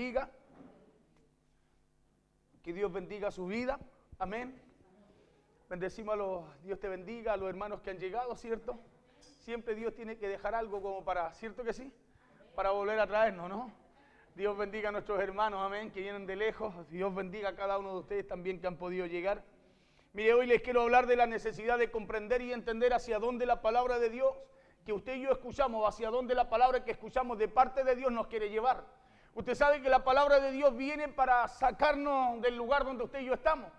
bendiga. Que Dios bendiga su vida. Amén. Bendecimos a los, Dios te bendiga, a los hermanos que han llegado, ¿cierto? Siempre Dios tiene que dejar algo como para, ¿cierto que sí? Para volver a traernos, ¿no? Dios bendiga a nuestros hermanos, amén, que vienen de lejos. Dios bendiga a cada uno de ustedes también que han podido llegar. Mire, hoy les quiero hablar de la necesidad de comprender y entender hacia dónde la palabra de Dios, que usted y yo escuchamos, hacia dónde la palabra que escuchamos de parte de Dios nos quiere llevar. Usted sabe que la palabra de Dios viene para sacarnos del lugar donde usted y yo estamos.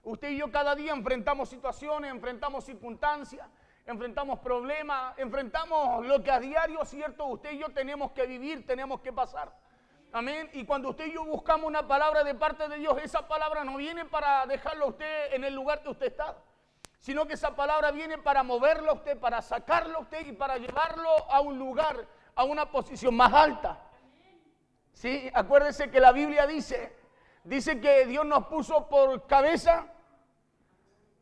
Usted y yo cada día enfrentamos situaciones, enfrentamos circunstancias, enfrentamos problemas, enfrentamos lo que a diario, ¿cierto? Usted y yo tenemos que vivir, tenemos que pasar. Amén. Y cuando usted y yo buscamos una palabra de parte de Dios, esa palabra no viene para dejarlo a usted en el lugar que usted está, sino que esa palabra viene para moverlo a usted, para sacarlo a usted y para llevarlo a un lugar, a una posición más alta. Sí, acuérdese que la Biblia dice que Dios nos puso por cabeza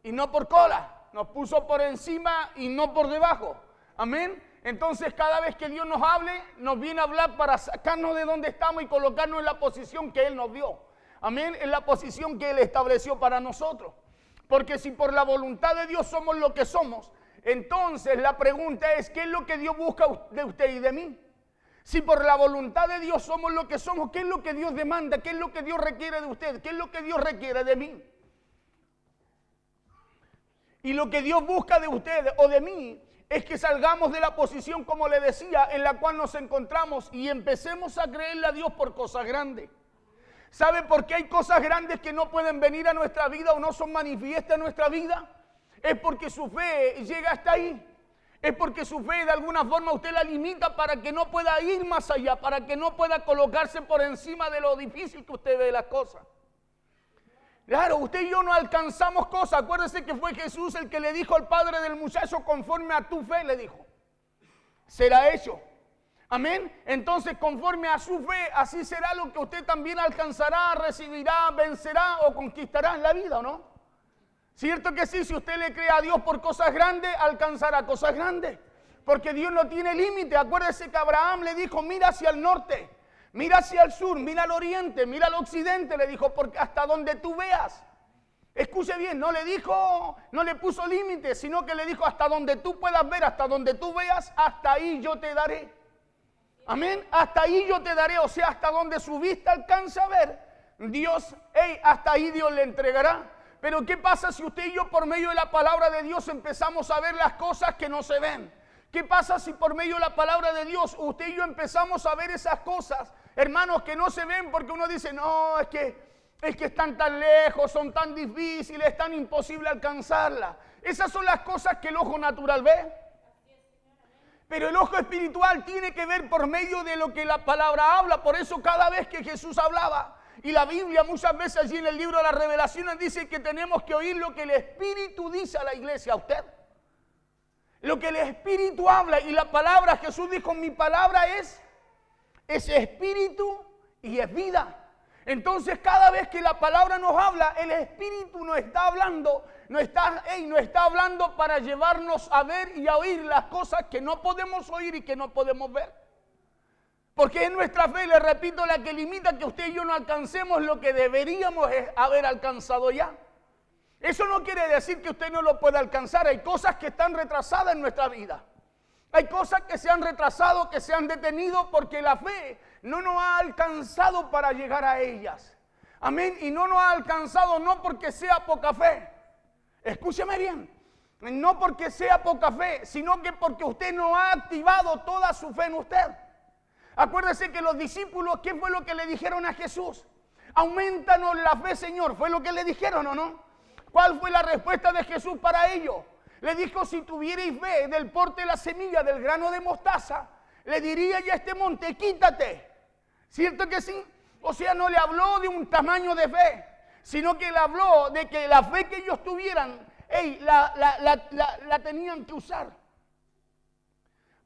y no por cola, nos puso por encima y no por debajo. Amén. Entonces cada vez que Dios nos hable, nos viene a hablar para sacarnos de donde estamos y colocarnos en la posición que Él nos dio. Amén, en la posición que Él estableció para nosotros. Porque si por la voluntad de Dios somos lo que somos, entonces la pregunta es, ¿qué es lo que Dios busca de usted y de mí? Si por la voluntad de Dios somos lo que somos, ¿qué es lo que Dios demanda? ¿Qué es lo que Dios requiere de usted? ¿Qué es lo que Dios requiere de mí? Y lo que Dios busca de usted o de mí es que salgamos de la posición, como le decía, en la cual nos encontramos y empecemos a creerle a Dios por cosas grandes. ¿Sabe por qué hay cosas grandes que no pueden venir a nuestra vida o no son manifiestas en nuestra vida? Es porque su fe llega hasta ahí. Es porque su fe de alguna forma usted la limita para que no pueda ir más allá, para que no pueda colocarse por encima de lo difícil que usted ve las cosas. Claro, usted y yo no alcanzamos cosas. Acuérdese que fue Jesús el que le dijo al padre del muchacho, conforme a tu fe, le dijo, será hecho. Amén. Entonces, conforme a su fe, así será lo que usted también alcanzará, recibirá, vencerá o conquistará en la vida, ¿o no? Cierto que sí, si usted le cree a Dios por cosas grandes, alcanzará cosas grandes. Porque Dios no tiene límite. Acuérdese que Abraham le dijo, mira hacia el norte. Mira hacia el sur, mira al oriente, mira al occidente, le dijo, porque hasta donde tú veas. Escuche bien, no le dijo, no le puso límites, sino que le dijo, hasta donde tú puedas ver, hasta donde tú veas, hasta ahí yo te daré. Amén, hasta ahí yo te daré, o sea, hasta donde su vista alcanza a ver, Dios, hasta ahí Dios le entregará. Pero ¿qué pasa si usted y yo por medio de la palabra de Dios empezamos a ver las cosas que no se ven? ¿Qué pasa si por medio de la palabra de Dios usted y yo empezamos a ver esas cosas, hermanos, que no se ven porque uno dice, no, es que están tan lejos, son tan difíciles, es tan imposible alcanzarlas? Esas son las cosas que el ojo natural ve. Pero el ojo espiritual tiene que ver por medio de lo que la palabra habla. Por eso cada vez que Jesús hablaba, y la Biblia muchas veces allí en el libro de las Revelaciones dice que tenemos que oír lo que el Espíritu dice a la iglesia, a usted. Lo que el Espíritu habla, y la palabra, Jesús dijo, mi palabra es espíritu y es vida. Entonces cada vez que la palabra nos habla, el Espíritu nos está hablando, nos está hablando para llevarnos a ver y a oír las cosas que no podemos oír y que no podemos ver. Porque es nuestra fe, le repito, la que limita que usted y yo no alcancemos lo que deberíamos haber alcanzado ya. Eso no quiere decir que usted no lo pueda alcanzar. Hay cosas que están retrasadas en nuestra vida. Hay cosas que se han retrasado, que se han detenido porque la fe no nos ha alcanzado para llegar a ellas. Amén. Y no nos ha alcanzado no porque sea poca fe. Escúcheme bien. No porque sea poca fe, sino que porque usted no ha activado toda su fe en usted. Acuérdese que los discípulos, ¿qué fue lo que le dijeron a Jesús? Aumentanos la fe, Señor. ¿Fue lo que le dijeron o no? ¿Cuál fue la respuesta de Jesús para ello? Le dijo, si tuvierais fe del porte de la semilla del grano de mostaza, le diría ya a este monte, quítate. ¿Cierto que sí? O sea, no le habló de un tamaño de fe, sino que le habló de que la fe que ellos tuvieran, la tenían que usar.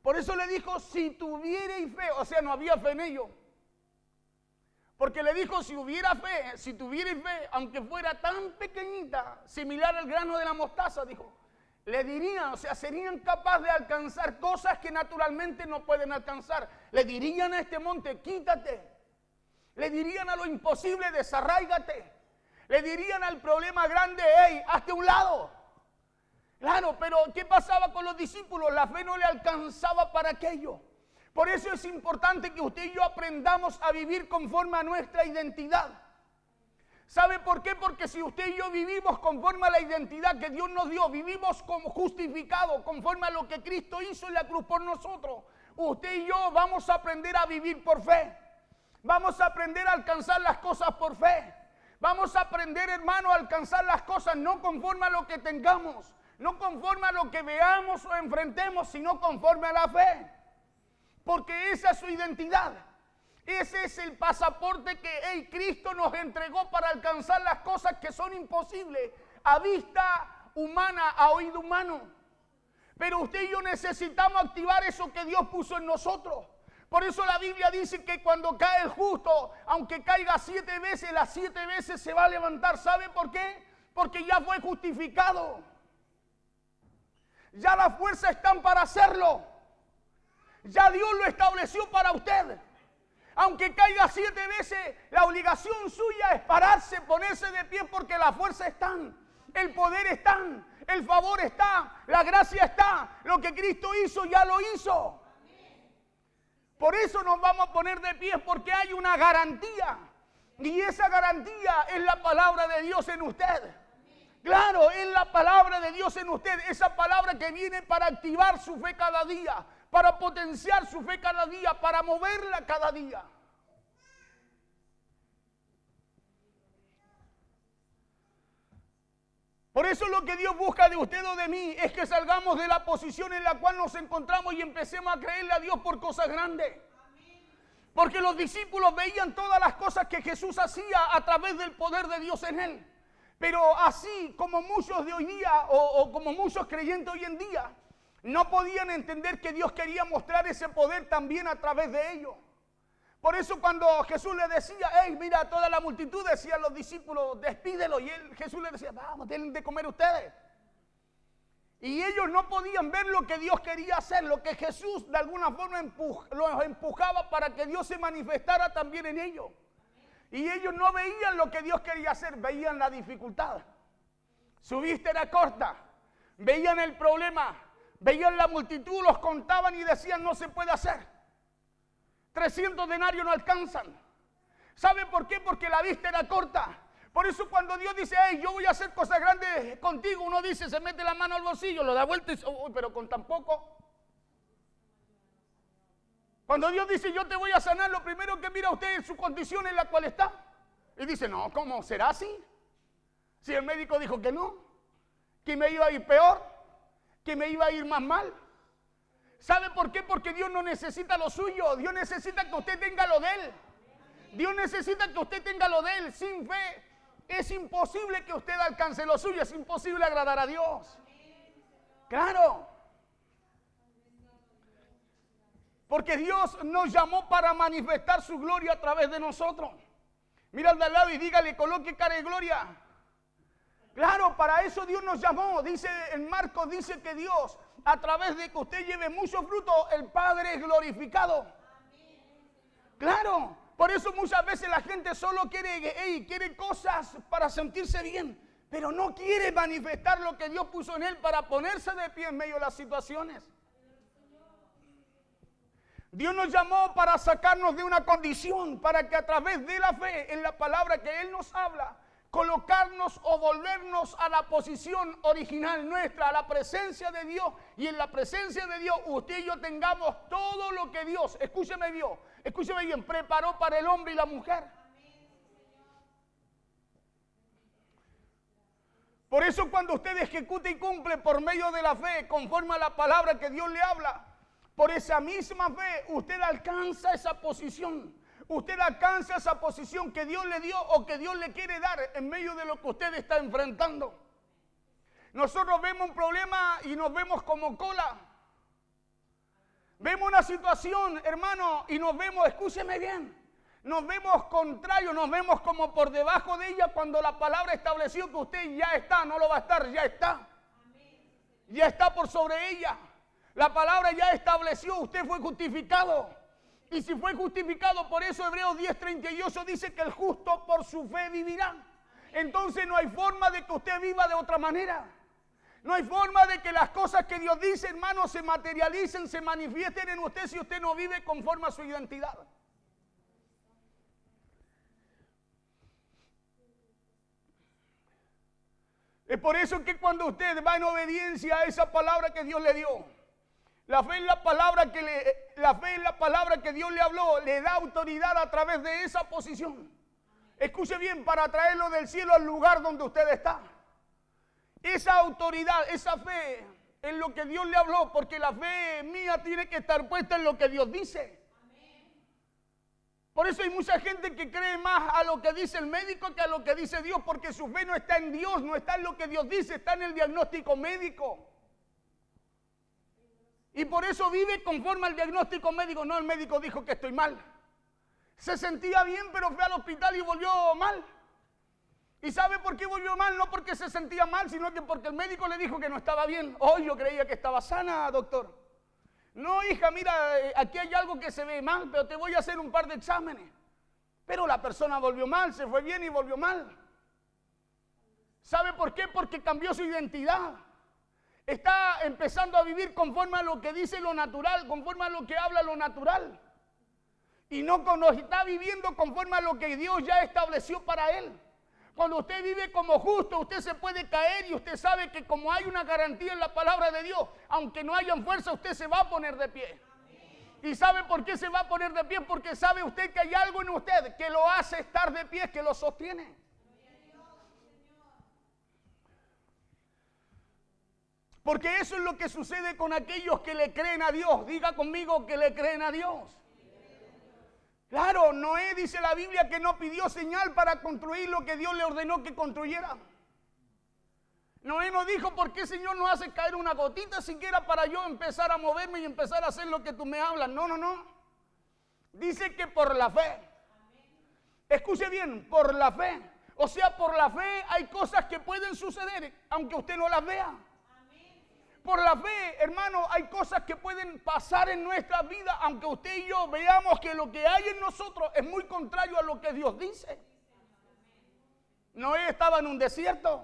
Por eso le dijo, si tuvierais fe, o sea, no había fe en ellos. Porque le dijo, si tuvierais fe, aunque fuera tan pequeñita, similar al grano de la mostaza, dijo, le dirían, o sea, serían capaces de alcanzar cosas que naturalmente no pueden alcanzar. Le dirían a este monte, quítate. Le dirían a lo imposible, desarráigate. Le dirían al problema grande, hey, hazte a un lado. Claro, pero ¿qué pasaba con los discípulos? La fe no le alcanzaba para aquello. Por eso es importante que usted y yo aprendamos a vivir conforme a nuestra identidad. ¿Sabe por qué? Porque si usted y yo vivimos conforme a la identidad que Dios nos dio, vivimos como justificados, conforme a lo que Cristo hizo en la cruz por nosotros, usted y yo vamos a aprender a vivir por fe. Vamos a aprender a alcanzar las cosas por fe. Vamos a aprender, hermano, a alcanzar las cosas no conforme a lo que tengamos, no conforme a lo que veamos o enfrentemos, sino conforme a la fe. Porque esa es su identidad. Ese es el pasaporte que Cristo nos entregó para alcanzar las cosas que son imposibles a vista humana, a oído humano. Pero usted y yo necesitamos activar eso que Dios puso en nosotros. Por eso la Biblia dice que cuando cae el justo, aunque caiga 7 veces, las 7 veces se va a levantar. ¿Sabe por qué? Porque ya fue justificado. Ya las fuerzas están para hacerlo. Ya Dios lo estableció para usted. Aunque caiga 7 veces, la obligación suya es pararse, ponerse de pie, porque las fuerzas están, el poder está, el favor está, la gracia está. Lo que Cristo hizo, ya lo hizo. Por eso nos vamos a poner de pie, porque hay una garantía. Y esa garantía es la palabra de Dios en usted. Claro, es la palabra de Dios en usted. Esa palabra que viene para activar su fe cada día, para potenciar su fe cada día, para moverla cada día. Por eso lo que Dios busca de usted o de mí es que salgamos de la posición en la cual nos encontramos y empecemos a creerle a Dios por cosas grandes. Porque los discípulos veían todas las cosas que Jesús hacía a través del poder de Dios en él. Pero así como muchos de hoy día o como muchos creyentes hoy en día, no podían entender que Dios quería mostrar ese poder también a través de ellos. Por eso cuando Jesús le decía, hey, mira, a toda la multitud, decían los discípulos, despídelo. Y Jesús le decía, vamos, tienen de comer ustedes. Y ellos no podían ver lo que Dios quería hacer, lo que Jesús de alguna forma los empujaba para que Dios se manifestara también en ellos. Y ellos no veían lo que Dios quería hacer, veían la dificultad. Su vista era corta, veían el problema, veían la multitud, los contaban y decían, no se puede hacer. 300 denarios no alcanzan. ¿Sabe por qué? Porque la vista era corta. Por eso cuando Dios dice, hey, yo voy a hacer cosas grandes contigo, uno dice, se mete la mano al bolsillo, lo da vuelta y dice, oh, pero con tan poco. Cuando Dios dice, yo te voy a sanar, lo primero que mira usted es su condición en la cual está. Y dice, no, ¿cómo? ¿Será así? Si el médico dijo que no, que me iba a ir peor, que me iba a ir más mal. ¿Sabe por qué? Porque Dios no necesita lo suyo. Dios necesita que usted tenga lo de Él. Dios necesita que usted tenga lo de Él. Sin fe es imposible que usted alcance lo suyo. Es imposible agradar a Dios. Claro. Porque Dios nos llamó para manifestar su gloria a través de nosotros. Mira al de al lado y dígale, coloque cara de gloria. Claro, para eso Dios nos llamó. Dice en Marcos, dice que Dios, a través de que usted lleve mucho fruto, el Padre es glorificado. Claro, por eso muchas veces la gente solo quiere cosas para sentirse bien, pero no quiere manifestar lo que Dios puso en él para ponerse de pie en medio de las situaciones. Dios nos llamó para sacarnos de una condición, para que a través de la fe en la palabra que Él nos habla, colocarnos o volvernos a la posición original nuestra, a la presencia de Dios, y en la presencia de Dios usted y yo tengamos todo lo que Dios, escúcheme bien, preparó para el hombre y la mujer. Por eso cuando usted ejecuta y cumple por medio de la fe, conforme a la palabra que Dios le habla, por esa misma fe usted alcanza esa posición. Usted alcanza esa posición que Dios le dio o que Dios le quiere dar en medio de lo que usted está enfrentando. Nosotros vemos un problema y nos vemos como cola. Vemos una situación, hermano, y nos vemos, escúcheme bien, nos vemos contrarios, nos vemos como por debajo de ella cuando la palabra estableció que usted ya está, no lo va a estar, ya está. Ya está por sobre ella. La palabra ya estableció, usted fue justificado. Y si fue justificado, por eso Hebreos 10:38 dice que el justo por su fe vivirá. Entonces no hay forma de que usted viva de otra manera. No hay forma de que las cosas que Dios dice, hermano, se materialicen, se manifiesten en usted si usted no vive conforme a su identidad. Es por eso que cuando usted va en obediencia a esa palabra que Dios le dio, la fe es la palabra que Dios le habló, le da autoridad a través de esa posición. Escuche bien, para traerlo del cielo al lugar donde usted está. Esa autoridad, esa fe en lo que Dios le habló, porque la fe mía tiene que estar puesta en lo que Dios dice. Por eso hay mucha gente que cree más a lo que dice el médico que a lo que dice Dios, porque su fe no está en Dios, no está en lo que Dios dice, está en el diagnóstico médico. Y por eso vive conforme al diagnóstico médico. No, el médico dijo que estoy mal. Se sentía bien, pero fue al hospital y volvió mal. ¿Y sabe por qué volvió mal? No porque se sentía mal, sino que porque el médico le dijo que no estaba bien. Oh, yo creía que estaba sana, doctor. No, hija, mira, aquí hay algo que se ve mal, pero te voy a hacer un par de exámenes. Pero la persona volvió mal, se fue bien y volvió mal. ¿Sabe por qué? Porque cambió su identidad. Está empezando a vivir conforme a lo que dice lo natural, conforme a lo que habla lo natural. Y no está viviendo conforme a lo que Dios ya estableció para él. Cuando usted vive como justo, usted se puede caer y usted sabe que como hay una garantía en la palabra de Dios, aunque no haya fuerza, usted se va a poner de pie. ¿Y sabe por qué se va a poner de pie? Porque sabe usted que hay algo en usted que lo hace estar de pie, que lo sostiene. Porque eso es lo que sucede con aquellos que le creen a Dios. Diga conmigo que le creen a Dios. Claro, Noé dice la Biblia que no pidió señal para construir lo que Dios le ordenó que construyera. Noé no dijo, ¿por qué Señor no hace caer una gotita siquiera para yo empezar a moverme y empezar a hacer lo que tú me hablas? No, no, no. Dice que por la fe. Escuche bien, por la fe. O sea, por la fe hay cosas que pueden suceder, aunque usted no las vea. Por la fe, hermano, hay cosas que pueden pasar en nuestra vida, aunque usted y yo veamos que lo que hay en nosotros es muy contrario a lo que Dios dice. Noé estaba en un desierto.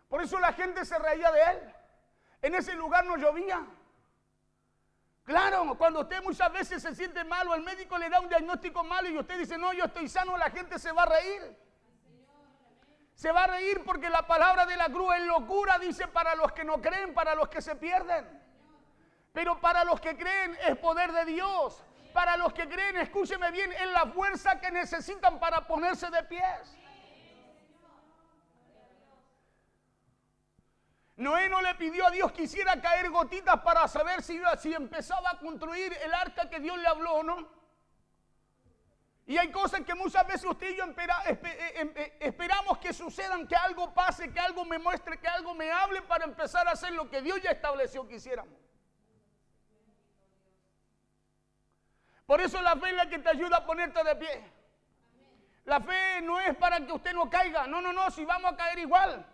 Por eso la gente se reía de él. En ese lugar no llovía. Claro, cuando usted muchas veces se siente malo, el médico le da un diagnóstico malo y usted dice, no, yo estoy sano, la gente se va a reír. Se va a reír porque la palabra de la cruz es locura, dice, para los que no creen, para los que se pierden. Pero para los que creen es poder de Dios. Para los que creen, escúcheme bien, es la fuerza que necesitan para ponerse de pies. Noé no le pidió a Dios que hiciera caer gotitas para saber si empezaba a construir el arca que Dios le habló o no. Y hay cosas que muchas veces usted y yo esperamos que sucedan, que algo pase, que algo me muestre, que algo me hable para empezar a hacer lo que Dios ya estableció que hiciéramos. Por eso la fe es la que te ayuda a ponerte de pie. La fe no es para que usted no caiga. No, no, no, si vamos a caer igual.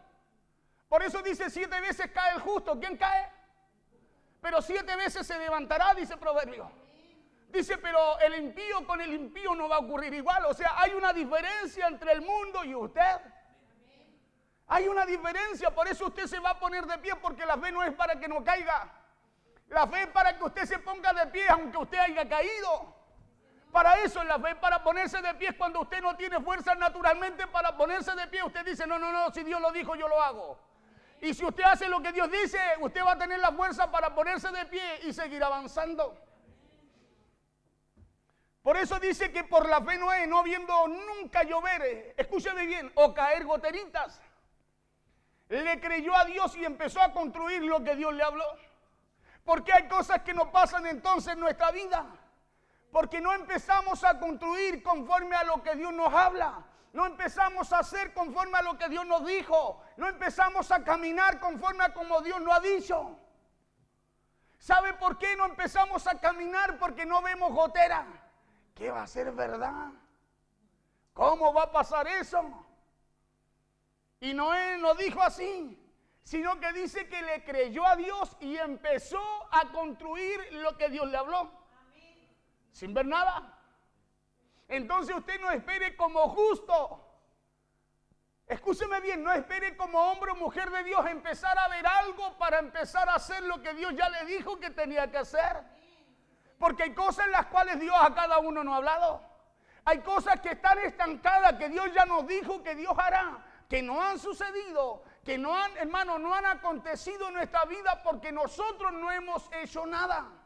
Por eso dice 7 veces cae el justo. ¿Quién cae? Pero 7 veces se levantará, dice Proverbio. Dice, pero el impío con el impío no va a ocurrir igual. O sea, hay una diferencia entre el mundo y usted. Hay una diferencia, por eso usted se va a poner de pie, porque la fe no es para que no caiga. La fe es para que usted se ponga de pie aunque usted haya caído. Para eso es la fe, para ponerse de pie cuando usted no tiene fuerza naturalmente para ponerse de pie. Usted dice, no, no, no, si Dios lo dijo, yo lo hago. Y si usted hace lo que Dios dice, usted va a tener la fuerza para ponerse de pie y seguir avanzando. Por eso dice que por la fe Noé, no viendo nunca llover, escúcheme bien, o caer goteritas, le creyó a Dios y empezó a construir lo que Dios le habló. Porque hay cosas que no pasan entonces en nuestra vida. Porque no empezamos a construir conforme a lo que Dios nos habla. No empezamos a hacer conforme a lo que Dios nos dijo. No empezamos a caminar conforme a como Dios nos ha dicho. ¿Sabe por qué no empezamos a caminar? Porque no vemos gotera. ¿Qué va a ser verdad? ¿Cómo va a pasar eso? Y Noé no dijo así, sino que dice que le creyó a Dios y empezó a construir lo que Dios le habló. sin ver nada. Entonces usted no espere como justo. Escúcheme bien, no espere como hombre o mujer de Dios empezar a ver algo para empezar a hacer lo que Dios ya le dijo que tenía que hacer. Porque hay cosas en las cuales Dios a cada uno no ha hablado. Hay cosas que están estancadas, que Dios ya nos dijo que Dios hará, que no han sucedido, que no han, hermano, no han acontecido en nuestra vida porque nosotros no hemos hecho nada.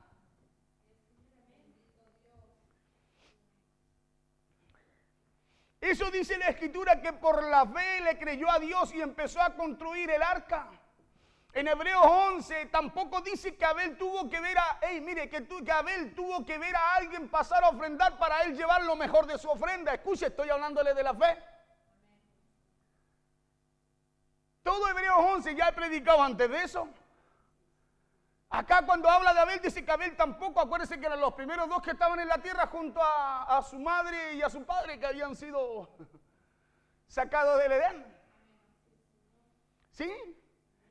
Eso dice la Escritura, que por la fe le creyó a Dios y empezó a construir el arca. En Hebreos 11 tampoco dice que Abel tuvo que ver que Abel tuvo que ver a alguien pasar a ofrendar para él llevar lo mejor de su ofrenda. Escuche, estoy hablándole de la fe. Todo Hebreos 11 ya he predicado antes de eso. Acá cuando habla de Abel dice que Abel tampoco, acuérdense que eran los primeros dos que estaban en la tierra junto a su madre y a su padre que habían sido sacados del Edén. ¿Sí?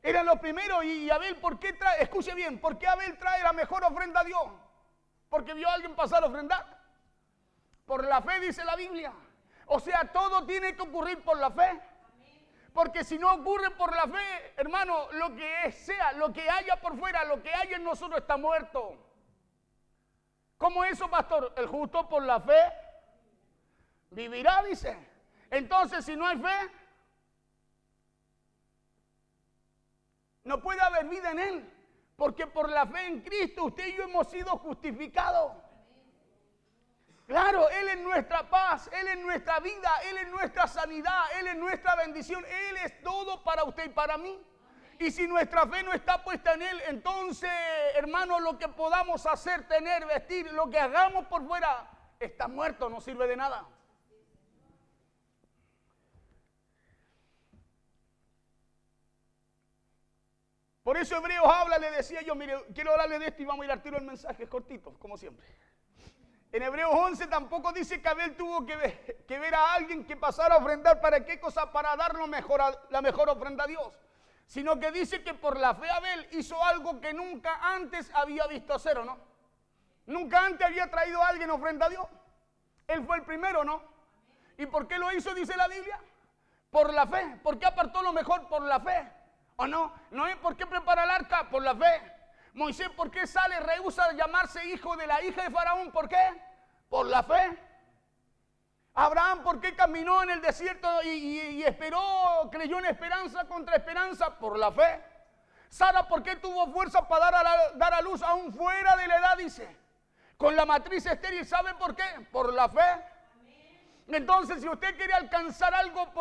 Eran los primeros. Y Abel, ¿por qué trae? Escuche bien, ¿por qué Abel trae la mejor ofrenda a Dios? Porque vio a alguien pasar a ofrendar. Por la fe dice la Biblia. O sea, todo tiene que ocurrir por la fe. Porque si no ocurre por la fe, hermano, lo que sea, lo que haya por fuera, lo que haya en nosotros está muerto. ¿Cómo eso, pastor? El justo por la fe vivirá, dice. Entonces, si no hay fe, no puede haber vida en él. Porque por la fe en Cristo usted y yo hemos sido justificados. Claro, Él es nuestra paz, Él es nuestra vida, Él es nuestra sanidad, Él es nuestra bendición, Él es todo para usted y para mí. Y si nuestra fe no está puesta en Él, entonces, hermano, lo que podamos hacer, tener, vestir, lo que hagamos por fuera, está muerto, no sirve de nada. Por eso Hebreos habla, le decía yo, mire, quiero hablarle de esto y vamos a ir al tiro del mensaje, cortito, como siempre. En Hebreos 11 tampoco dice que Abel tuvo que ver a alguien que pasara a ofrendar. ¿Para qué cosa? Para dar la mejor ofrenda a Dios. Sino que dice que por la fe Abel hizo algo que nunca antes había visto hacer, ¿o no? Nunca antes había traído a alguien ofrenda a Dios. Él fue el primero, ¿no? ¿Y por qué lo hizo, dice la Biblia? Por la fe. ¿Por qué apartó lo mejor? Por la fe. ¿O no? ¿No es por qué prepara el arca? Por la fe. Moisés, ¿por qué sale? Rehúsa llamarse hijo de la hija de Faraón. ¿Por qué? Por la fe. Abraham, ¿por qué caminó en el desierto y esperó, creyó en esperanza contra esperanza? Por la fe. Sara, ¿por qué tuvo fuerza para dar a luz aún fuera de la edad? Dice, con la matriz estéril. ¿Sabe por qué? Por la fe. Entonces, si usted quiere alcanzar algo,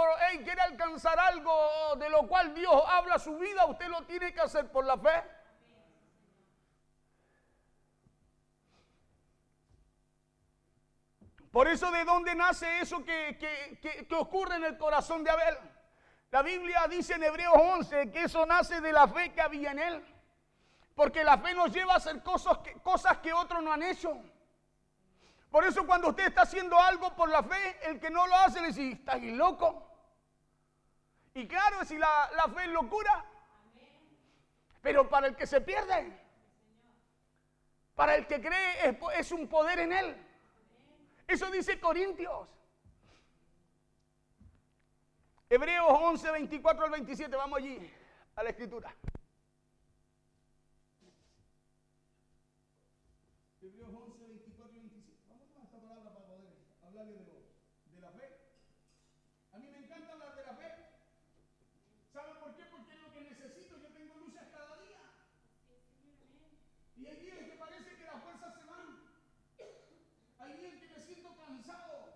quiere alcanzar algo de lo cual Dios habla su vida, usted lo tiene que hacer por la fe. Por eso, ¿de dónde nace eso que ocurre en el corazón de Abel? La Biblia dice en Hebreos 11 que eso nace de la fe que había en él. Porque la fe nos lleva a hacer cosas que otros no han hecho. Por eso cuando usted está haciendo algo por la fe, el que no lo hace le dice, ¿estás loco? Y claro, si la fe es locura. Pero para el que se pierde, para el que cree, es un poder en él. Eso dice Corintios. Hebreos 11, 24 al 27. Vamos allí, a la escritura. Hebreos 11, 24 y 27. Vamos a esta palabra para poder hablarle de la fe. A mí me encanta hablar de la fe. ¿Saben por qué? Porque es lo que necesito. Yo tengo luchas cada día. Y hay días que parece que las fuerzas se van. Hay días que me siento cansado.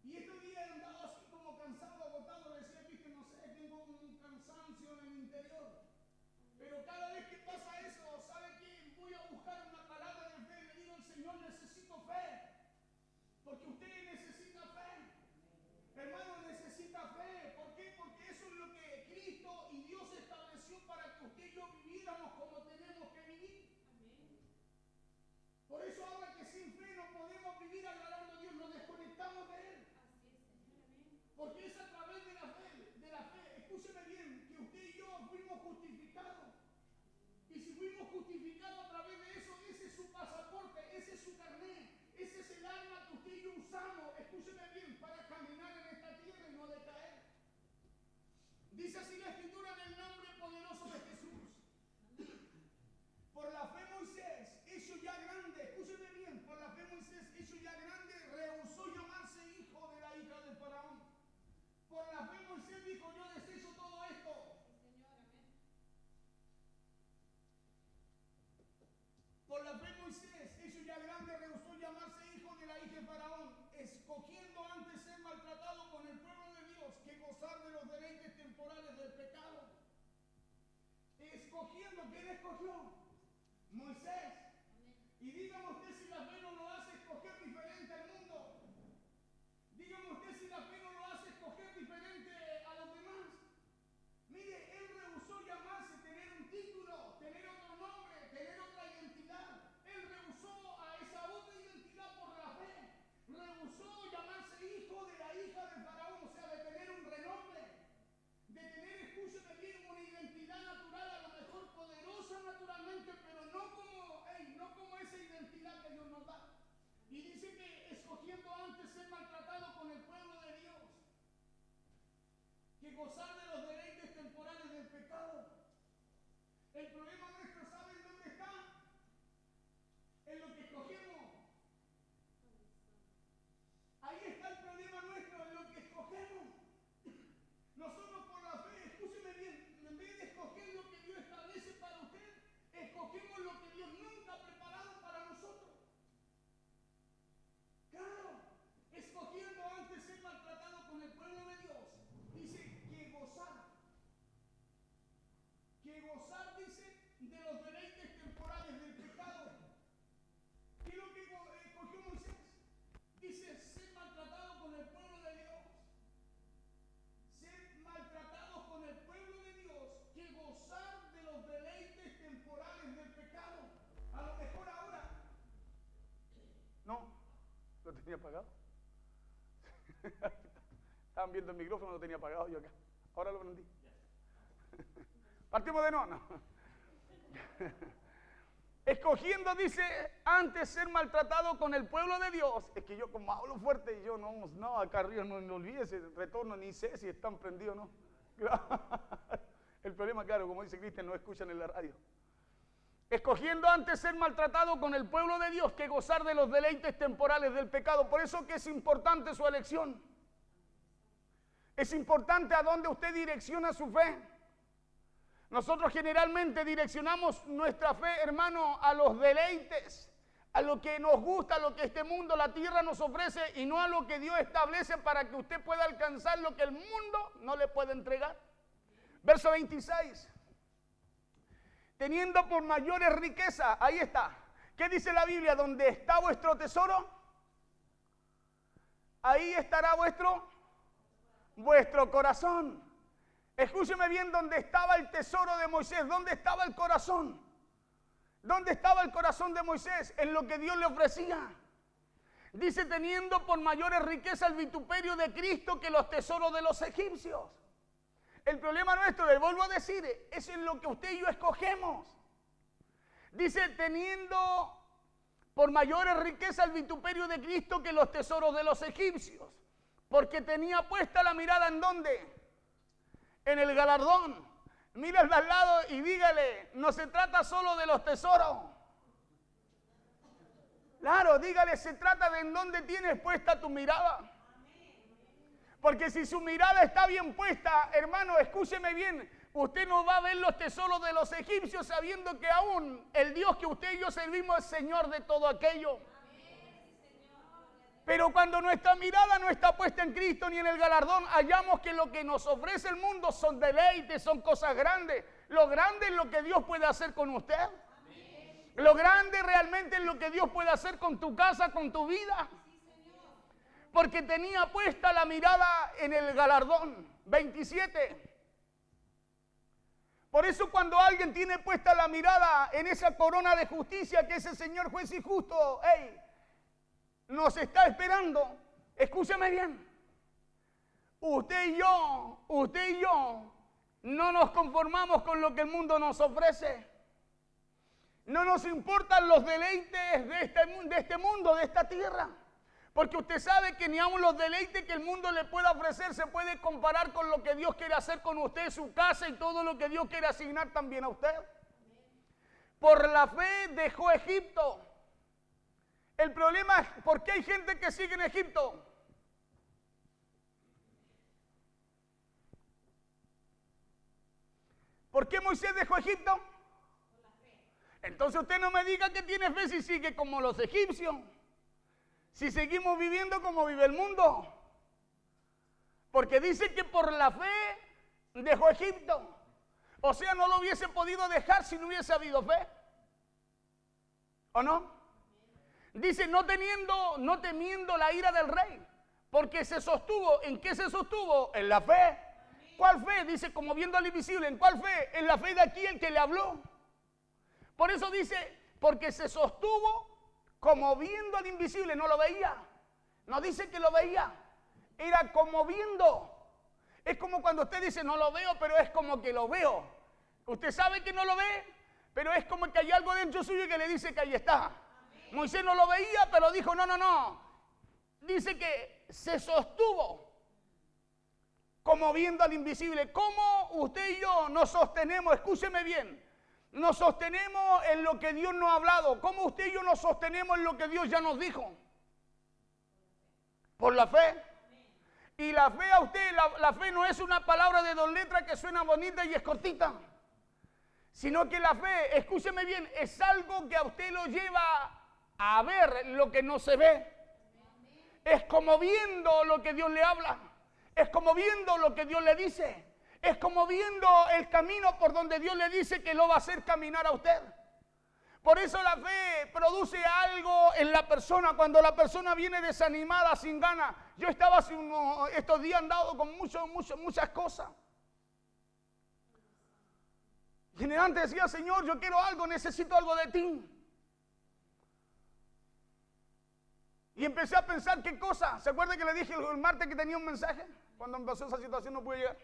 Y estos días he andado así como cansado, agotado. Decía que no sé, tengo un cansancio en el interior. Pero cada vez que pasa eso, ¿sabe qué? Voy a buscar una palabra de fe. Le digo al Señor, necesito fe. Porque usted necesita fe. Hermano, necesita fe. ¿Por qué? Porque eso es lo que Cristo y Dios estableció para que usted y yo viviéramos como tenemos que vivir. Por eso habla que sin fe no podemos vivir agradando a Dios, nos desconectamos de Él. Porque es a través de la fe, escúcheme bien, que usted y yo fuimos justificados. Y si fuimos justificados a través de eso, ese es su pasaporte, ese es su característica. escogiendo. ¿Quién escogió? Moisés. Y dígame usted si la fe no lo hace escoger diferente al mundo. Dígame usted si la fe no lo hace escoger diferente a los demás. Mire, él rehusó llamarse, tener un título, tener otro nombre, tener otra identidad. Él rehusó a esa otra identidad por la fe. Rehusó llamarse hijo de la hija de Faraón, o sea, de tener un renombre, de tener, escúcheme bien, una identidad natural, a lo mejor poderosa naturalmente, pero no como esa identidad que Dios nos da. Y dice que escogiendo antes ser maltratado con el pueblo de Dios, que gozar de los deleites temporales del pecado. El problema nuestro, ¿saben dónde está? En lo que escogemos. Ahí está el problema nuestro, en lo que escogemos. Nosotros por la fe, escúcheme bien, en vez de escoger lo que Dios establece para usted, escogemos lo que Dios nunca ha preparado para nosotros. Claro, escogiendo antes ser maltratado con el pueblo de Dios, dice que gozar dice de los deleites temporales del pecado. ¿Qué es lo que escogió Moisés? Dice ser maltratado con el pueblo de Dios. Ser maltratados con el pueblo de Dios, que gozar de los deleites temporales del pecado. A lo mejor ahora. No, lo tenía apagado. Estaban viendo el micrófono, lo tenía apagado yo acá. Ahora lo prendí. Partimos de no. Escogiendo, dice, antes ser maltratado con el pueblo de Dios. Es que yo como hablo fuerte y yo no, acá arriba no olvide ese retorno, ni sé si están prendidos o no. El problema, claro, como dice Cristian, no escuchan en la radio. Escogiendo antes ser maltratado con el pueblo de Dios que gozar de los deleites temporales del pecado. Por eso que es importante su elección. Es importante a dónde usted direcciona su fe. Nosotros generalmente direccionamos nuestra fe, hermano, a los deleites, a lo que nos gusta, a lo que este mundo, la tierra nos ofrece, y no a lo que Dios establece para que usted pueda alcanzar lo que el mundo no le puede entregar. Verso 26. Teniendo por mayores riquezas, ahí está. ¿Qué dice la Biblia? Donde está vuestro tesoro, ahí estará vuestro corazón. Escúcheme bien, donde estaba el tesoro de Moisés, ¿dónde estaba el corazón? ¿Dónde estaba el corazón de Moisés? En lo que Dios le ofrecía. Dice, teniendo por mayores riquezas el vituperio de Cristo que los tesoros de los egipcios. El problema nuestro, le vuelvo a decir, es en lo que usted y yo escogemos. Dice, teniendo por mayores riquezas el vituperio de Cristo que los tesoros de los egipcios. Porque tenía puesta la mirada ¿en dónde? En el galardón. Mira al lado y dígale, no se trata solo de los tesoros. Claro, dígale, se trata de en dónde tienes puesta tu mirada. Porque si su mirada está bien puesta, hermano, escúcheme bien, usted no va a ver los tesoros de los egipcios sabiendo que aún el Dios que usted y yo servimos es Señor de todo aquello. Pero cuando nuestra mirada no está puesta en Cristo ni en el galardón, hallamos que lo que nos ofrece el mundo son deleites, son cosas grandes. Lo grande es lo que Dios puede hacer con usted. Amén. Lo grande realmente es lo que Dios puede hacer con tu casa, con tu vida. Sí, porque tenía puesta la mirada en el galardón. 27. Por eso cuando alguien tiene puesta la mirada en esa corona de justicia que ese Señor juez y justo, nos está esperando, escúcheme bien, usted y yo no nos conformamos con lo que el mundo nos ofrece. No nos importan los deleites de este mundo, de esta tierra. Porque usted sabe que ni aun los deleites que el mundo le pueda ofrecer se puede comparar con lo que Dios quiere hacer con usted, su casa y todo lo que Dios quiere asignar también a usted. Por la fe dejó Egipto. El problema es, ¿por qué hay gente que sigue en Egipto? ¿Por qué Moisés dejó Egipto? Por la fe. Entonces usted no me diga que tiene fe si sigue como los egipcios. Si seguimos viviendo como vive el mundo. Porque dice que por la fe dejó Egipto. O sea, no lo hubiese podido dejar si no hubiese habido fe. ¿O no? Dice, no temiendo la ira del rey, porque se sostuvo. ¿En qué se sostuvo? En la fe. ¿Cuál fe? Dice, como viendo al invisible. ¿En cuál fe? En la fe de aquel que le habló. Por eso dice, porque se sostuvo como viendo al invisible. No lo veía. No dice que lo veía. Era como viendo. Es como cuando usted dice, no lo veo, pero es como que lo veo. Usted sabe que no lo ve, pero es como que hay algo dentro suyo que le dice que ahí está. Amén. Moisés no lo veía, pero dijo, no. Dice que se sostuvo como viendo al invisible. ¿Cómo usted y yo nos sostenemos? Escúcheme bien. Nos sostenemos en lo que Dios nos ha hablado. ¿Cómo usted y yo nos sostenemos en lo que Dios ya nos dijo? Por la fe. Y la fe a usted, la fe no es una palabra de 2 letras que suena bonita y es cortita. Sino que la fe, escúcheme bien, es algo que a usted lo lleva a ver lo que no se ve. Es como viendo lo que Dios le habla. Es como viendo lo que Dios le dice. Es como viendo el camino por donde Dios le dice que lo va a hacer caminar a usted. Por eso la fe produce algo en la persona. Cuando la persona viene desanimada, sin ganas. Yo estaba estos días andado con muchas cosas. Y en el antes decía, Señor, yo quiero algo, necesito algo de ti. Y empecé a pensar qué cosa. ¿Se acuerda que le dije el martes que tenía un mensaje? Cuando empezó esa situación no pude llegar.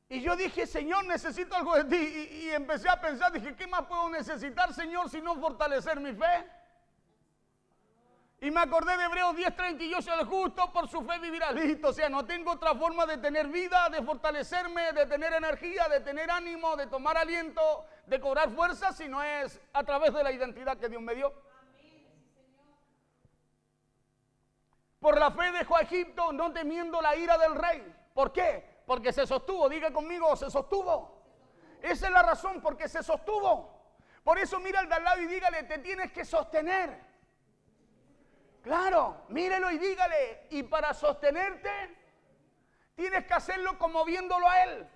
Y yo dije, Señor, necesito algo de ti. Y empecé a pensar, dije, ¿qué más puedo necesitar, Señor, si no fortalecer mi fe? Y me acordé de Hebreos 10:30, y yo soy el justo, por su fe vivirá. Listo, o sea, no tengo otra forma de tener vida, de fortalecerme, de tener energía, de tener ánimo, de tomar aliento, de cobrar fuerza, si no es a través de la identidad que Dios me dio. Por la fe dejó a Egipto, no temiendo la ira del rey. ¿Por qué? Porque se sostuvo. Diga conmigo, se sostuvo. Esa es la razón, porque se sostuvo. Por eso mira al de al lado y dígale, te tienes que sostener. Claro, mírelo y dígale, y para sostenerte, tienes que hacerlo como viéndolo a él.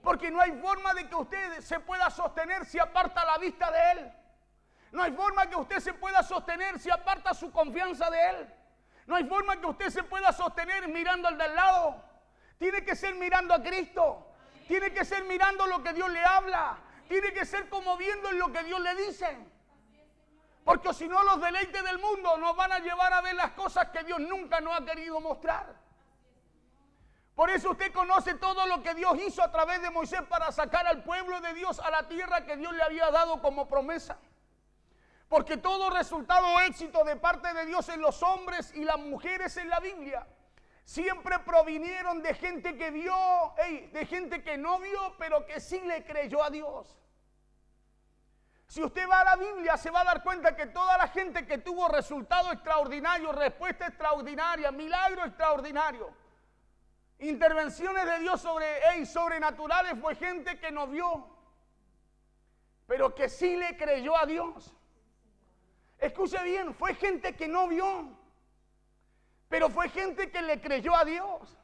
Porque no hay forma de que usted se pueda sostener si aparta la vista de él. No hay forma que usted se pueda sostener si aparta su confianza de él. No hay forma que usted se pueda sostener mirando al de al lado. Tiene que ser mirando a Cristo. Tiene que ser mirando lo que Dios le habla. Tiene que ser como viendo en lo que Dios le dice. Porque si no, los deleites del mundo nos van a llevar a ver las cosas que Dios nunca nos ha querido mostrar. Por eso usted conoce todo lo que Dios hizo a través de Moisés para sacar al pueblo de Dios a la tierra que Dios le había dado como promesa. Porque todo resultado o éxito de parte de Dios en los hombres y las mujeres en la Biblia siempre provinieron de gente que vio, de gente que no vio, pero que sí le creyó a Dios. Si usted va a la Biblia, se va a dar cuenta que toda la gente que tuvo resultado extraordinario, respuesta extraordinaria, milagro extraordinario, intervenciones de Dios sobrenaturales, fue gente que no vio, pero que sí le creyó a Dios. Escuche bien, fue gente que no vio, pero fue gente que le creyó a Dios.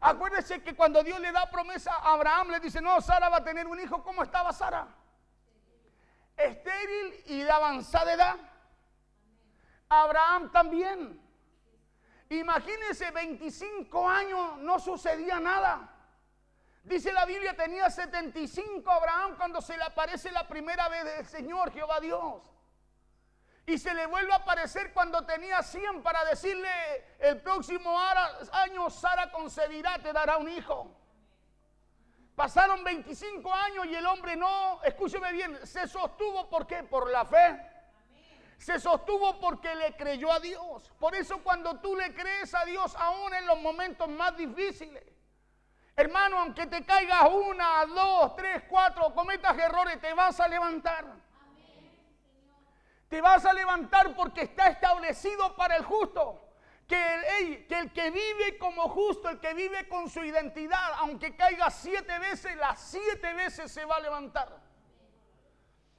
Acuérdese que cuando Dios le da promesa a Abraham, le dice, no, Sara va a tener un hijo. ¿Cómo estaba Sara? Estéril y de avanzada edad. Abraham también. Imagínense, 25 años no sucedía nada. Dice la Biblia, tenía 75 Abraham cuando se le aparece la primera vez del Señor, Jehová Dios. Y se le vuelve a aparecer cuando tenía 100 para decirle, el próximo año Sara concebirá, te dará un hijo. Pasaron 25 años y el hombre no, escúcheme bien, se sostuvo. ¿Por qué? Por la fe. Se sostuvo porque le creyó a Dios. Por eso cuando tú le crees a Dios, aún en los momentos más difíciles, hermano, aunque te caigas 1, 2, 3, 4, cometas errores, te vas a levantar. Te vas a levantar porque está establecido para el justo. Que el que vive como justo, el que vive con su identidad, aunque caiga 7 veces, las 7 veces se va a levantar.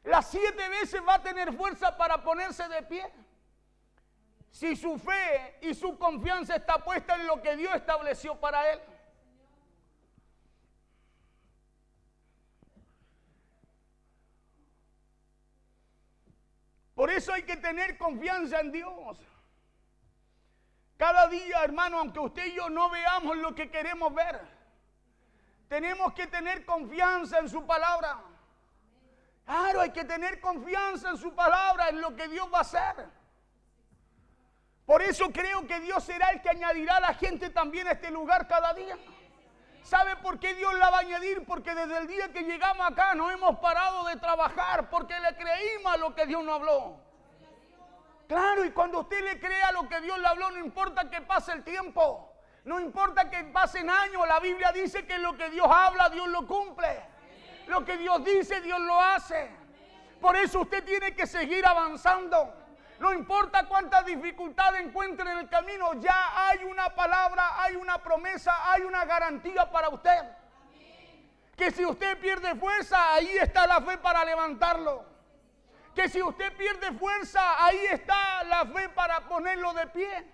Las 7 veces va a tener fuerza para ponerse de pie. Si su fe y su confianza está puesta en lo que Dios estableció para él. eso hay que tener confianza en Dios. Cada día, hermano, aunque usted y yo no veamos lo que queremos ver, tenemos que tener confianza en su palabra. Claro, hay que tener confianza en su palabra, en lo que Dios va a hacer. Por eso creo que Dios será el que añadirá a la gente también a este lugar cada día. ¿Sabe por qué Dios la va a añadir? Porque desde el día que llegamos acá no hemos parado de trabajar, porque le creímos a lo que Dios nos habló. Claro, y cuando usted le crea lo que Dios le habló, no importa que pase el tiempo, no importa que pasen años, la Biblia dice que lo que Dios habla, Dios lo cumple. Lo que Dios dice, Dios lo hace. Por eso usted tiene que seguir avanzando. No importa cuántas dificultades encuentre en el camino, ya hay una palabra, hay una promesa, hay una garantía para usted. Que si usted pierde fuerza, ahí está la fe para levantarlo. Que si usted pierde fuerza, ahí está la fe para ponerlo de pie.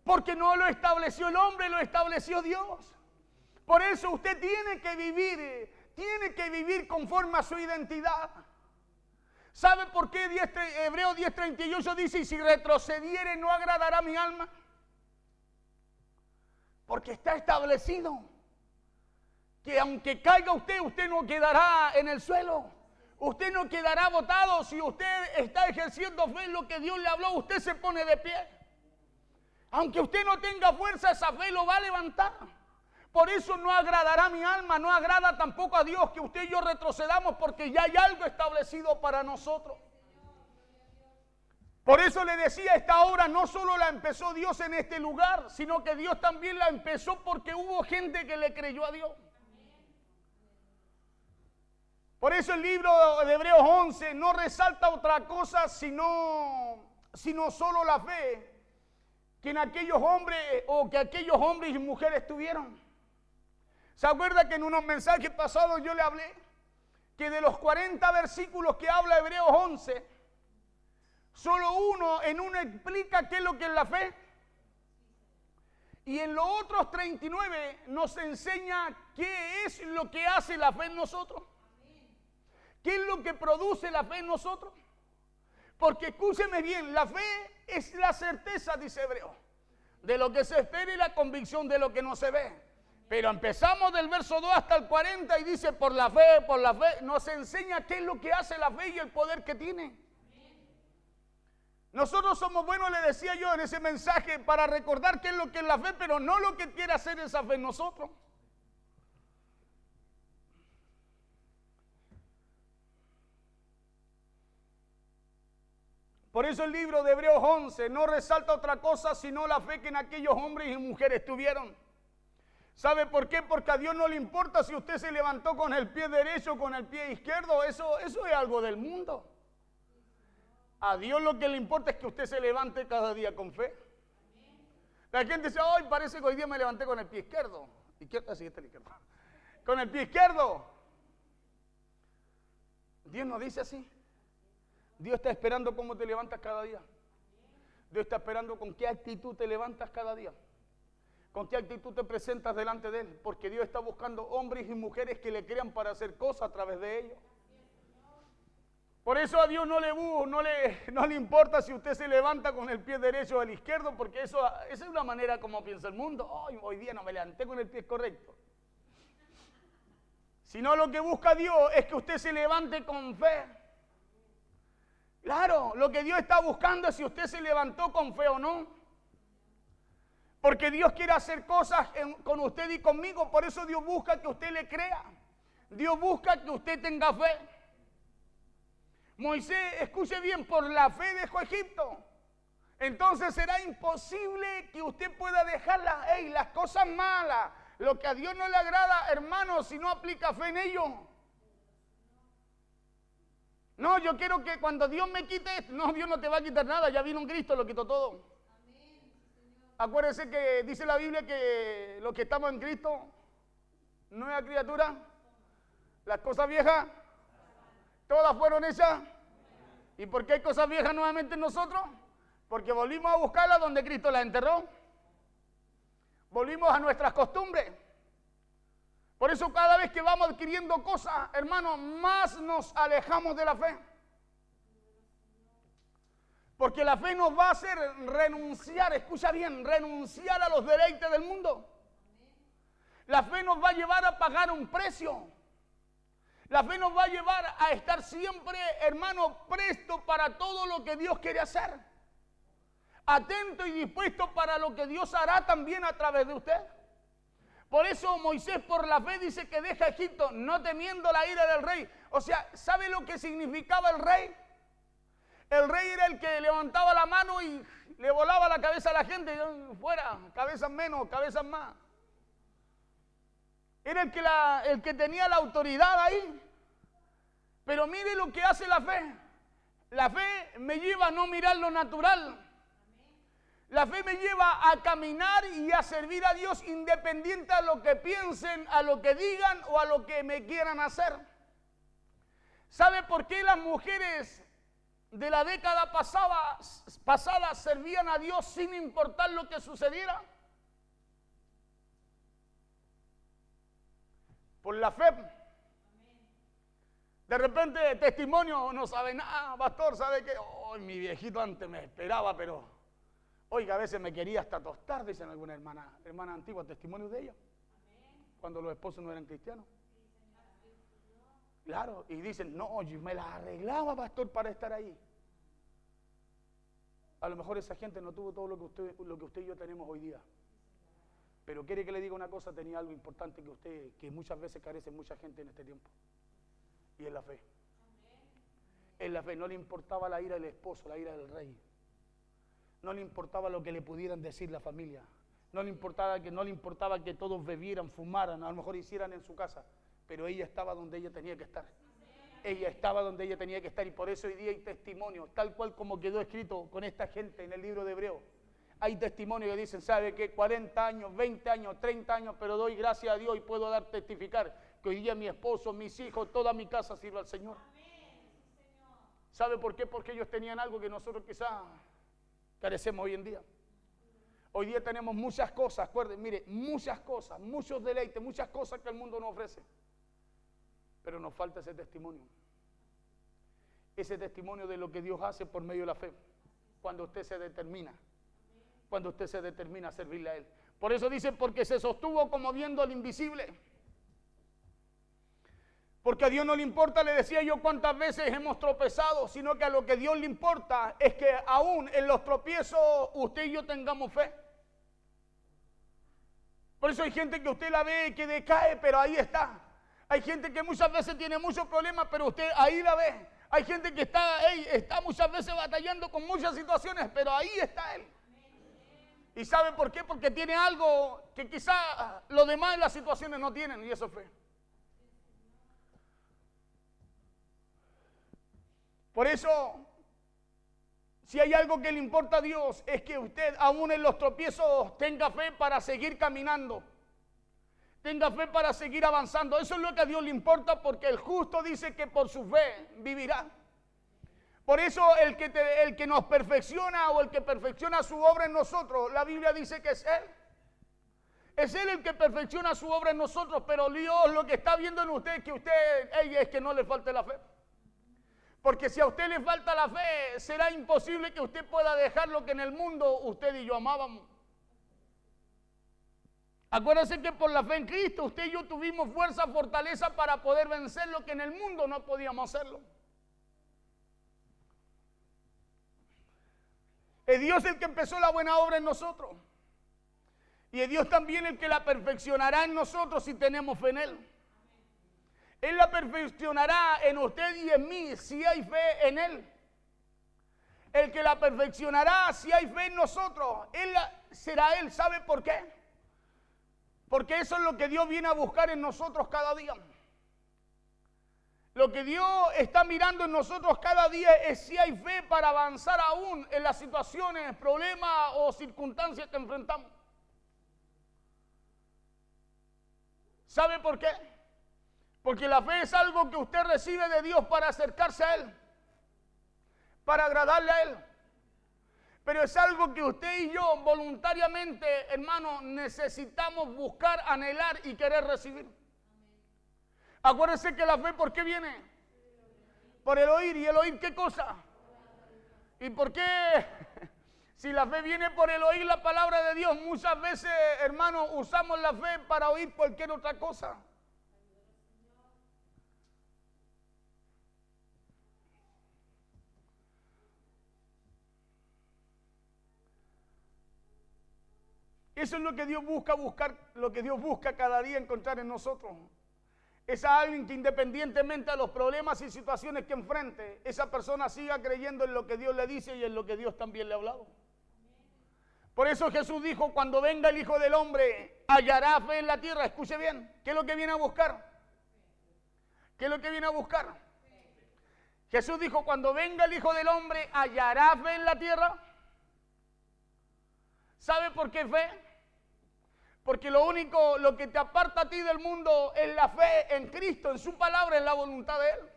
Porque no lo estableció el hombre, lo estableció Dios. Por eso usted tiene que vivir conforme a su identidad. ¿Sabe por qué Hebreos 10:38 dice, y si retrocediere no agradará mi alma? Porque está establecido que aunque caiga usted, usted no quedará en el suelo. Usted no quedará botado. Si usted está ejerciendo fe en lo que Dios le habló, usted se pone de pie. Aunque usted no tenga fuerza, esa fe lo va a levantar. Por eso no agradará mi alma, no agrada tampoco a Dios que usted y yo retrocedamos, porque ya hay algo establecido para nosotros. Por eso le decía, esta obra no solo la empezó Dios en este lugar, sino que Dios también la empezó porque hubo gente que le creyó a Dios. Por eso el libro de Hebreos 11 no resalta otra cosa sino solo la fe que en aquellos hombres o que aquellos hombres y mujeres tuvieron. ¿Se acuerda que en unos mensajes pasados yo le hablé que de los 40 versículos que habla Hebreos 11, solo uno explica qué es lo que es la fe? Y en los otros 39 nos enseña qué es lo que hace la fe en nosotros. ¿Qué es lo que produce la fe en nosotros? Porque escúcheme bien, la fe es la certeza, dice Hebreo, de lo que se espera y la convicción de lo que no se ve. Pero empezamos del verso 2 hasta el 40 y dice por la fe, nos enseña qué es lo que hace la fe y el poder que tiene. Nosotros somos buenos, le decía yo en ese mensaje, para recordar qué es lo que es la fe, pero no lo que quiere hacer esa fe en nosotros. Por eso el libro de Hebreos 11 no resalta otra cosa sino la fe que en aquellos hombres y mujeres tuvieron. ¿Sabe por qué? Porque a Dios no le importa si usted se levantó con el pie derecho o con el pie izquierdo. Eso es algo del mundo. A Dios lo que le importa es que usted se levante cada día con fe. La gente dice, ay, parece que hoy día me levanté con el pie izquierdo. Izquierdo, así está el izquierdo. Con el pie izquierdo. Dios no dice así. Dios está esperando cómo te levantas cada día. Dios está esperando con qué actitud te levantas cada día. Con qué actitud te presentas delante de Él. Porque Dios está buscando hombres y mujeres que le crean para hacer cosas a través de ellos. Por eso a Dios no le importa si usted se levanta con el pie derecho o el izquierdo, porque esa es una manera como piensa el mundo. Oh, hoy día no me levanté con el pie correcto. Sino lo que busca Dios es que usted se levante con fe. Claro, lo que Dios está buscando es si usted se levantó con fe o no. Porque Dios quiere hacer cosas con usted y conmigo, por eso Dios busca que usted le crea. Dios busca que usted tenga fe. Moisés, escuche bien, por la fe dejó Egipto. Entonces será imposible que usted pueda dejar las cosas malas, lo que a Dios no le agrada, hermano, si no aplica fe en ello. No, yo quiero que cuando Dios me quite esto, no, Dios no te va a quitar nada, ya vino un Cristo, lo quitó todo. Acuérdese que dice la Biblia que los que estamos en Cristo, nueva criatura, las cosas viejas, todas fueron hechas. ¿Y por qué hay cosas viejas nuevamente en nosotros? Porque volvimos a buscarlas donde Cristo las enterró. Volvimos a nuestras costumbres. Por eso cada vez que vamos adquiriendo cosas, hermanos, más nos alejamos de la fe. Porque la fe nos va a hacer renunciar, escucha bien, renunciar a los deleites del mundo. La fe nos va a llevar a pagar un precio. La fe nos va a llevar a estar siempre, hermano, presto para todo lo que Dios quiere hacer. Atento y dispuesto para lo que Dios hará también a través de usted. Por eso Moisés por la fe dice que deja Egipto, no temiendo la ira del rey. O sea, ¿sabe lo que significaba el rey? El rey era el que levantaba la mano y le volaba la cabeza a la gente. Fuera, cabezas menos, cabezas más. Era el que tenía la autoridad ahí. Pero mire lo que hace la fe. La fe me lleva a no mirar lo natural. La fe me lleva a caminar y a servir a Dios independiente a lo que piensen, a lo que digan o a lo que me quieran hacer. ¿Sabe por qué las mujeres de la década pasada servían a Dios sin importar lo que sucediera? Por la fe. De repente testimonio no sabe nada, pastor, sabe que mi viejito antes me esperaba, pero oiga, a veces me quería hasta tostar, dicen algunas hermanas antiguas, testimonios de ella, cuando los esposos no eran cristianos. Claro, y dicen, no, yo me las arreglaba, pastor, para estar ahí. A lo mejor esa gente no tuvo todo lo que usted y yo tenemos hoy día. Pero quiere que le diga una cosa, tenía algo importante que muchas veces carece mucha gente en este tiempo. Y es la fe. En la fe no le importaba la ira del esposo, la ira del rey. No le importaba lo que le pudieran decir la familia. No le importaba que todos bebieran, fumaran, a lo mejor hicieran en su casa. Pero ella estaba donde ella tenía que estar. Ella estaba donde ella tenía que estar. Y por eso hoy día hay testimonio, tal cual como quedó escrito con esta gente en el libro de Hebreos. Hay testimonios que dicen, ¿sabe qué? 40 años, 20 años, 30 años, pero doy gracias a Dios y puedo testificar que hoy día mi esposo, mis hijos, toda mi casa sirve al Señor. ¿Sabe por qué? Porque ellos tenían algo que nosotros quizás carecemos hoy en día. Hoy día tenemos muchas cosas, acuérdense, mire, muchas cosas, muchos deleites, muchas cosas que el mundo nos ofrece. Pero nos falta ese testimonio. Ese testimonio de lo que Dios hace por medio de la fe. Cuando usted se determina. Cuando usted se determina a servirle a Él. Por eso dice, porque se sostuvo como viendo al invisible. Porque a Dios no le importa, le decía yo, cuántas veces hemos tropezado, sino que a lo que a Dios le importa es que aún en los tropiezos usted y yo tengamos fe. Por eso hay gente que usted la ve que decae, pero ahí está. Hay gente que muchas veces tiene muchos problemas, pero usted ahí la ve. Hay gente que está muchas veces batallando con muchas situaciones, pero ahí está él. ¿Y sabe por qué? Porque tiene algo que quizá los demás en las situaciones no tienen, y eso es fe. Por eso, si hay algo que le importa a Dios, es que usted aún en los tropiezos tenga fe para seguir caminando. Tenga fe para seguir avanzando. Eso es lo que a Dios le importa, porque el justo dice que por su fe vivirá. Por eso el que nos perfecciona o el que perfecciona su obra en nosotros, la Biblia dice que es Él. Es Él el que perfecciona su obra en nosotros, pero Dios lo que está viendo en usted es que no le falte la fe. Porque si a usted le falta la fe, será imposible que usted pueda dejar lo que en el mundo usted y yo amábamos. Acuérdense que por la fe en Cristo usted y yo tuvimos fuerza, fortaleza para poder vencer lo que en el mundo no podíamos hacerlo. Es Dios el que empezó la buena obra en nosotros. Y es Dios también el que la perfeccionará en nosotros si tenemos fe en Él. Él la perfeccionará en usted y en mí si hay fe en Él. El que la perfeccionará si hay fe en nosotros, será Él. ¿Sabe por qué? Porque eso es lo que Dios viene a buscar en nosotros cada día. Lo que Dios está mirando en nosotros cada día es si hay fe para avanzar aún en las situaciones, problemas o circunstancias que enfrentamos. ¿Sabe por qué? Porque la fe es algo que usted recibe de Dios para acercarse a Él, para agradarle a Él. Pero es algo que usted y yo voluntariamente, hermano, necesitamos buscar, anhelar y querer recibir. Acuérdense que la fe, ¿por qué viene? Por el oír. ¿Y el oír qué cosa? ¿Y por qué? Si la fe viene por el oír la palabra de Dios, muchas veces, hermanos, usamos la fe para oír cualquier otra cosa. Eso es lo que Dios busca lo que Dios busca cada día encontrar en nosotros. Es a alguien que independientemente de los problemas y situaciones que enfrente, esa persona siga creyendo en lo que Dios le dice y en lo que Dios también le ha hablado. Por eso Jesús dijo, cuando venga el Hijo del Hombre, hallará fe en la tierra. Escuche bien, ¿qué es lo que viene a buscar? ¿Qué es lo que viene a buscar? Jesús dijo, cuando venga el Hijo del Hombre, hallará fe en la tierra. ¿Sabe por qué fe? Porque lo que te aparta a ti del mundo es la fe en Cristo, en su palabra, en la voluntad de Él.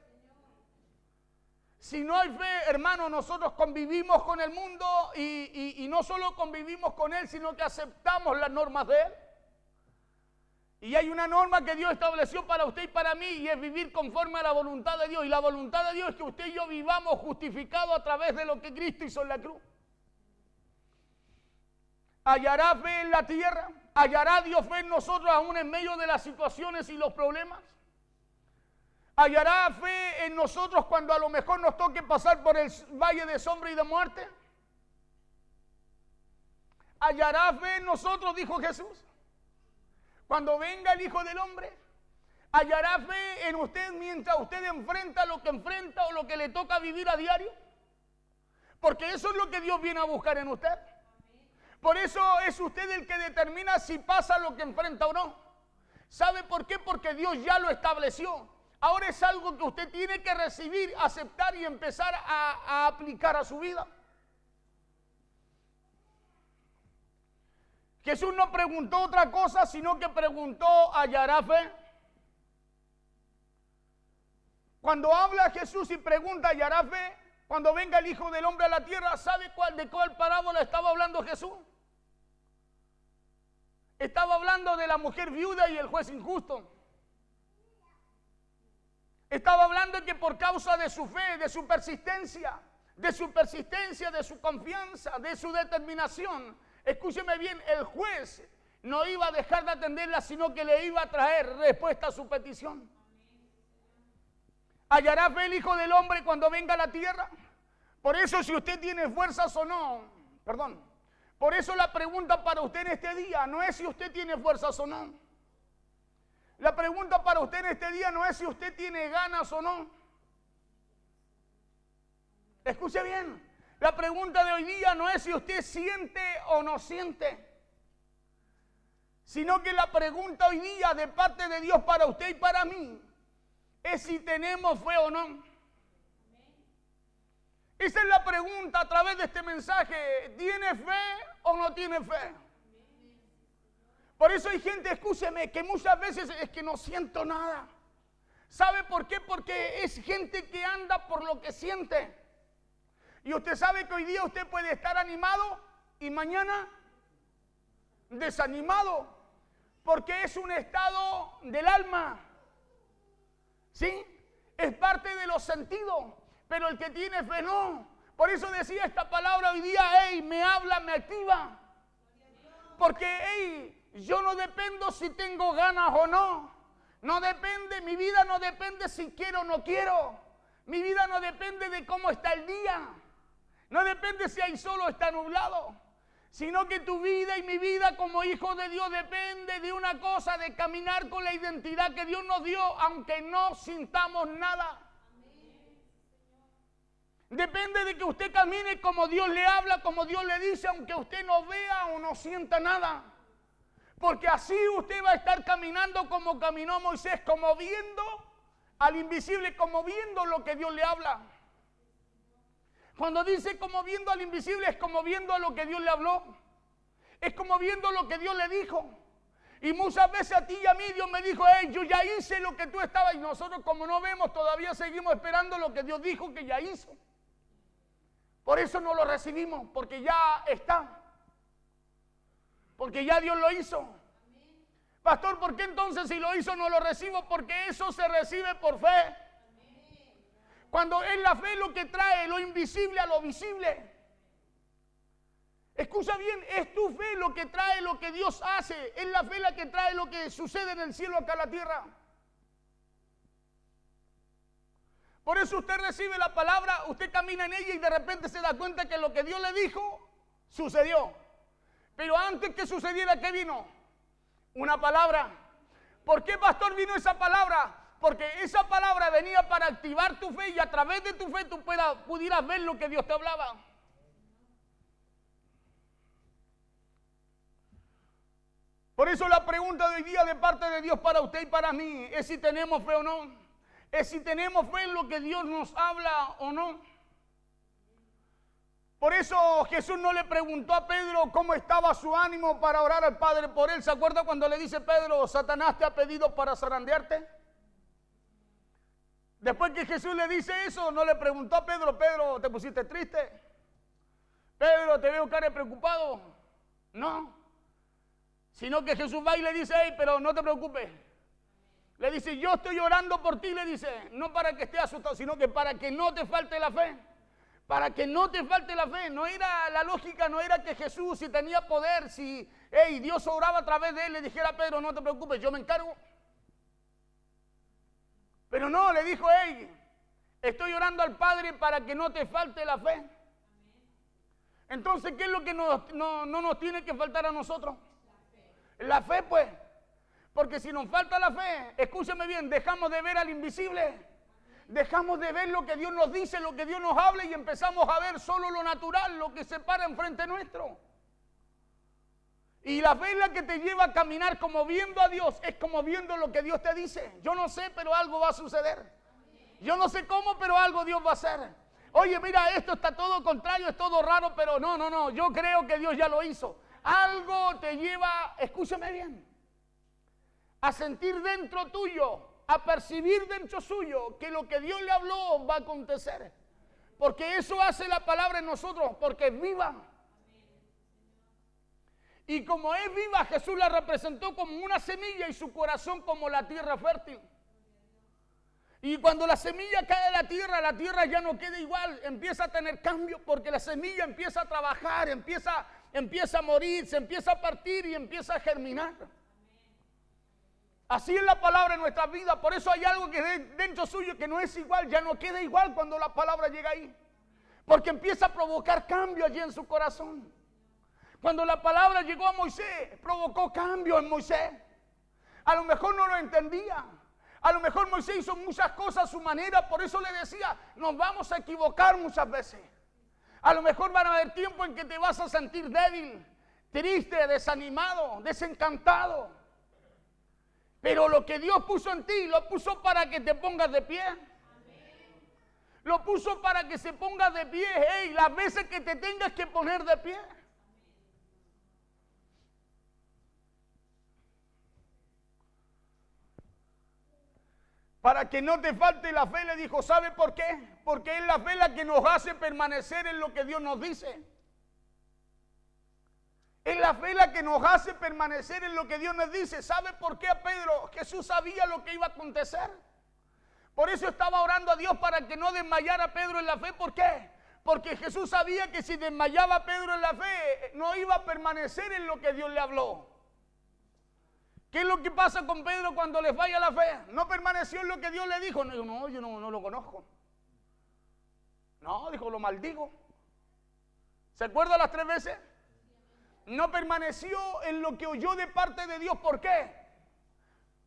Si no hay fe, hermano, nosotros convivimos con el mundo y no solo convivimos con Él, sino que aceptamos las normas de Él. Y hay una norma que Dios estableció para usted y para mí, y es vivir conforme a la voluntad de Dios. Y la voluntad de Dios es que usted y yo vivamos justificados a través de lo que Cristo hizo en la cruz. ¿Hallará fe en la tierra? ¿Hallará Dios fe en nosotros aún en medio de las situaciones y los problemas? ¿Hallará fe en nosotros cuando a lo mejor nos toque pasar por el valle de sombra y de muerte? ¿Hallará fe en nosotros, dijo Jesús, cuando venga el Hijo del Hombre? ¿Hallará fe en usted mientras usted enfrenta lo que enfrenta o lo que le toca vivir a diario? Porque eso es lo que Dios viene a buscar en usted. Por eso es usted el que determina si pasa lo que enfrenta o no. ¿Sabe por qué? Porque Dios ya lo estableció. Ahora es algo que usted tiene que recibir, aceptar y empezar a aplicar a su vida. Jesús no preguntó otra cosa, sino que preguntó, ¿hallará fe? Cuando habla Jesús y pregunta, ¿hallará fe? Cuando venga el Hijo del Hombre a la tierra, ¿sabe de cuál parábola estaba hablando Jesús? Estaba hablando de la mujer viuda y el juez injusto. Estaba hablando de que por causa de su fe, de su persistencia, de su confianza, de su determinación, escúcheme bien, el juez no iba a dejar de atenderla, sino que le iba a traer respuesta a su petición. ¿Hallará fe el Hijo del Hombre cuando venga a la tierra? Por eso, si usted tiene fuerzas o no, por eso la pregunta para usted en este día no es si usted tiene fuerzas o no. La pregunta para usted en este día no es si usted tiene ganas o no. Escuche bien, la pregunta de hoy día no es si usted siente o no siente, sino que la pregunta hoy día de parte de Dios para usted y para mí es si tenemos fe o no. Esa es la pregunta a través de este mensaje. ¿Tiene fe o no tiene fe? Por eso hay gente, escúcheme, que muchas veces es que no siento nada. ¿Sabe por qué? Porque es gente que anda por lo que siente. Y usted sabe que hoy día usted puede estar animado y mañana desanimado, porque es un estado del alma. ¿Sí? Es parte de los sentidos, pero el que tiene fe no. Por eso decía esta palabra hoy día, hey, me habla, me activa. Porque, hey, yo no dependo si tengo ganas o no. No depende, mi vida no depende si quiero o no quiero. Mi vida no depende de cómo está el día. No depende si hay sol o está nublado. Sino que tu vida y mi vida como hijos de Dios depende de una cosa, de caminar con la identidad que Dios nos dio, aunque no sintamos nada. Depende de que usted camine como Dios le habla, como Dios le dice, aunque usted no vea o no sienta nada. Porque así usted va a estar caminando como caminó Moisés, como viendo al invisible, como viendo lo que Dios le habla. Cuando dice como viendo al invisible, es como viendo a lo que Dios le habló. Es como viendo lo que Dios le dijo. Y muchas veces a ti y a mí Dios me dijo, hey, yo ya hice lo que tú estabas. Y nosotros como no vemos, todavía seguimos esperando lo que Dios dijo que ya hizo. Por eso no lo recibimos, porque ya está. Porque ya Dios lo hizo. Pastor, ¿por qué entonces si lo hizo no lo recibo? Porque eso se recibe por fe. Cuando es la fe lo que trae lo invisible a lo visible. Escucha bien, es tu fe lo que trae lo que Dios hace. Es la fe la que trae lo que sucede en el cielo acá en la tierra. Por eso usted recibe la palabra, usted camina en ella y de repente se da cuenta que lo que Dios le dijo sucedió. Pero antes que sucediera, ¿qué vino? Una palabra. ¿Por qué, pastor, vino esa palabra? Porque esa palabra venía para activar tu fe y a través de tu fe tú pudieras ver lo que Dios te hablaba. Por eso la pregunta de hoy día de parte de Dios para usted y para mí es si tenemos fe o no. Es si tenemos fe en lo que Dios nos habla o no. Por eso Jesús no le preguntó a Pedro cómo estaba su ánimo para orar al Padre por él. ¿Se acuerda cuando le dice Pedro, Satanás te ha pedido para zarandearte? Después que Jesús le dice eso, no le preguntó a Pedro, Pedro, ¿te pusiste triste? Pedro, te veo cara de preocupado. No. Sino que Jesús va y le dice, hey, pero no te preocupes. Le dice, yo estoy orando por ti, le dice, no para que estés asustado, sino que para que no te falte la fe. Para que no te falte la fe. No era la lógica, no era que Jesús, si tenía poder, si Dios obraba a través de él, le dijera a Pedro, no te preocupes, yo me encargo. Pero no, le dijo, hey, estoy orando al Padre para que no te falte la fe. Entonces, ¿qué es lo que no nos tiene que faltar a nosotros? La fe, pues. Porque si nos falta la fe, escúcheme bien, dejamos de ver al invisible. Dejamos de ver lo que Dios nos dice, lo que Dios nos habla y empezamos a ver solo lo natural, lo que se para enfrente nuestro. Y la fe es la que te lleva a caminar como viendo a Dios, es como viendo lo que Dios te dice. Yo no sé, pero algo va a suceder. Yo no sé cómo, pero algo Dios va a hacer. Oye, mira, esto está todo contrario, es todo raro, pero no, yo creo que Dios ya lo hizo. Algo te lleva, escúchame bien, a sentir dentro tuyo, a percibir dentro suyo que lo que Dios le habló va a acontecer. Porque eso hace la palabra en nosotros, porque es viva. Y como es viva, Jesús la representó como una semilla y su corazón como la tierra fértil. Y cuando la semilla cae de la tierra ya no queda igual, empieza a tener cambio porque la semilla empieza a trabajar, empieza a morir, se empieza a partir y empieza a germinar. Así es la palabra en nuestra vida, por eso hay algo que dentro suyo que no es igual, ya no queda igual cuando la palabra llega ahí. Porque empieza a provocar cambio allí en su corazón. Cuando la palabra llegó a Moisés, provocó cambio en Moisés. A lo mejor no lo entendía. A lo mejor Moisés hizo muchas cosas a su manera, por eso le decía, nos vamos a equivocar muchas veces. A lo mejor van a haber tiempos en que te vas a sentir débil, triste, desanimado, desencantado. Pero lo que Dios puso en ti, lo puso para que te pongas de pie. Lo puso para que se pongas de pie, las veces que te tengas que poner de pie. Para que no te falte la fe, le dijo, ¿sabe por qué? Porque es la fe la que nos hace permanecer en lo que Dios nos dice. Es la fe la que nos hace permanecer en lo que Dios nos dice. ¿Sabe por qué a Pedro? Jesús sabía lo que iba a acontecer. Por eso estaba orando a Dios para que no desmayara Pedro en la fe. ¿Por qué? Porque Jesús sabía que si desmayaba Pedro en la fe, no iba a permanecer en lo que Dios le habló. ¿Qué es lo que pasa con Pedro cuando le falla la fe? No permaneció en lo que Dios le dijo. No, yo no lo conozco. No, dijo, lo maldigo. ¿Se acuerda las 3 veces? No permaneció en lo que oyó de parte de Dios. ¿Por qué?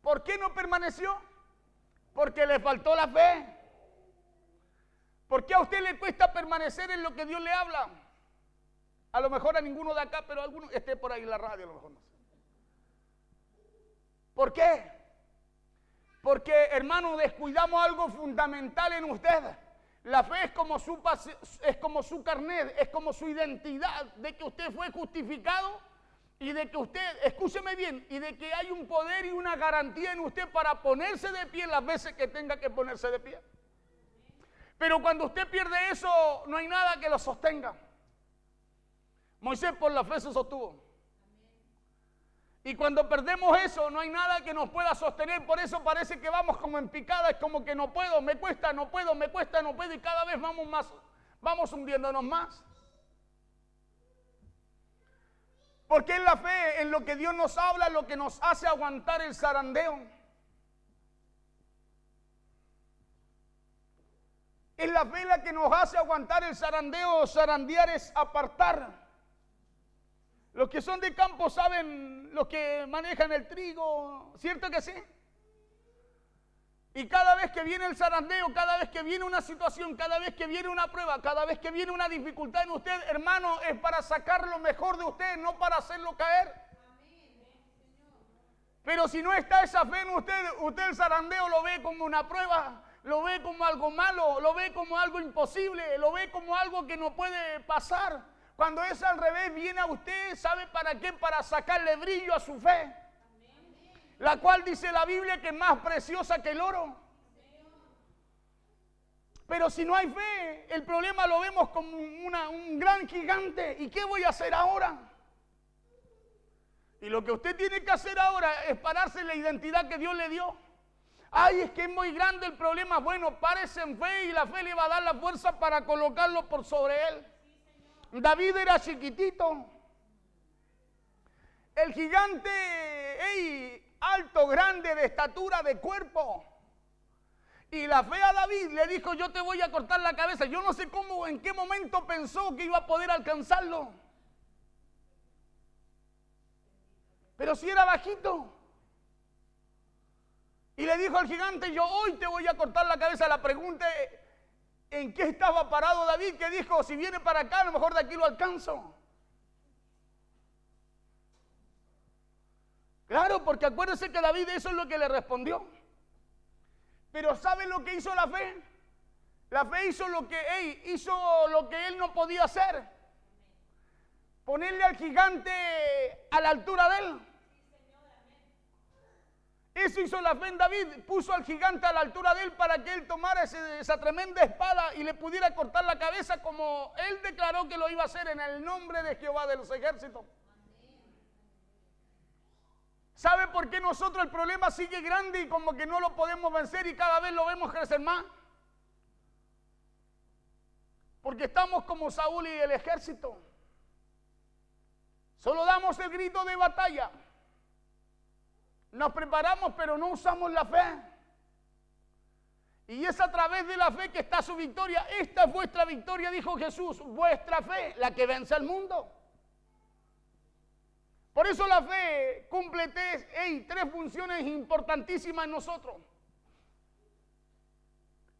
¿Por qué no permaneció? Porque le faltó la fe. ¿Por qué a usted le cuesta permanecer en lo que Dios le habla? A lo mejor a ninguno de acá, pero a alguno esté por ahí en la radio, a lo mejor no sé. ¿Por qué? Porque, hermano, descuidamos algo fundamental en usted. La fe es como su carnet, es como su identidad de que usted fue justificado y de que usted, escúcheme bien, y de que hay un poder y una garantía en usted para ponerse de pie las veces que tenga que ponerse de pie. Pero cuando usted pierde eso, no hay nada que lo sostenga. Moisés por la fe se sostuvo. Y cuando perdemos eso, no hay nada que nos pueda sostener. Por eso parece que vamos como en picada. Es como que no puedo, me cuesta, no puedo, me cuesta, no puedo. Y cada vez vamos más, vamos hundiéndonos más. Porque es la fe en lo que Dios nos habla, lo que nos hace aguantar el zarandeo. Es la fe la que nos hace aguantar el zarandeo. Zarandear es apartar. Los que son de campo saben, los que manejan el trigo, ¿cierto que sí? Y cada vez que viene el zarandeo, cada vez que viene una situación, cada vez que viene una prueba, cada vez que viene una dificultad en usted, hermano, es para sacar lo mejor de usted, no para hacerlo caer. Pero si no está esa fe en usted, usted el zarandeo lo ve como una prueba, lo ve como algo malo, lo ve como algo imposible, lo ve como algo que no puede pasar. Cuando es al revés, viene a usted, ¿sabe para qué? Para sacarle brillo a su fe. La cual dice la Biblia que es más preciosa que el oro. Pero si no hay fe, el problema lo vemos como un gran gigante. ¿Y qué voy a hacer ahora? Y lo que usted tiene que hacer ahora es pararse en la identidad que Dios le dio. Ay, es que es muy grande el problema. Bueno, párese en fe y la fe le va a dar la fuerza para colocarlo por sobre él. David era chiquitito. El gigante, alto, grande, de estatura, de cuerpo. Y la fe a David le dijo, yo te voy a cortar la cabeza. Yo no sé cómo, en qué momento pensó que iba a poder alcanzarlo. Pero si era bajito. Y le dijo al gigante, yo hoy te voy a cortar la cabeza. La pregunta es, ¿en qué estaba parado David? Que dijo, si viene para acá, a lo mejor de aquí lo alcanzo. Claro, porque acuérdense que David eso es lo que le respondió. Pero ¿sabe lo que hizo la fe? La fe hizo lo que él no podía hacer. Ponerle al gigante a la altura de él. Eso hizo la fe en David, puso al gigante a la altura de él para que él tomara esa tremenda espada y le pudiera cortar la cabeza como él declaró que lo iba a hacer en el nombre de Jehová de los ejércitos. ¿Sabe por qué nosotros el problema sigue grande y como que no lo podemos vencer y cada vez lo vemos crecer más? Porque estamos como Saúl y el ejército. Solo damos el grito de batalla. Nos preparamos, pero no usamos la fe. Y es a través de la fe que está su victoria. Esta es vuestra victoria, dijo Jesús. Vuestra fe, la que vence al mundo. Por eso la fe cumple tres funciones importantísimas en nosotros.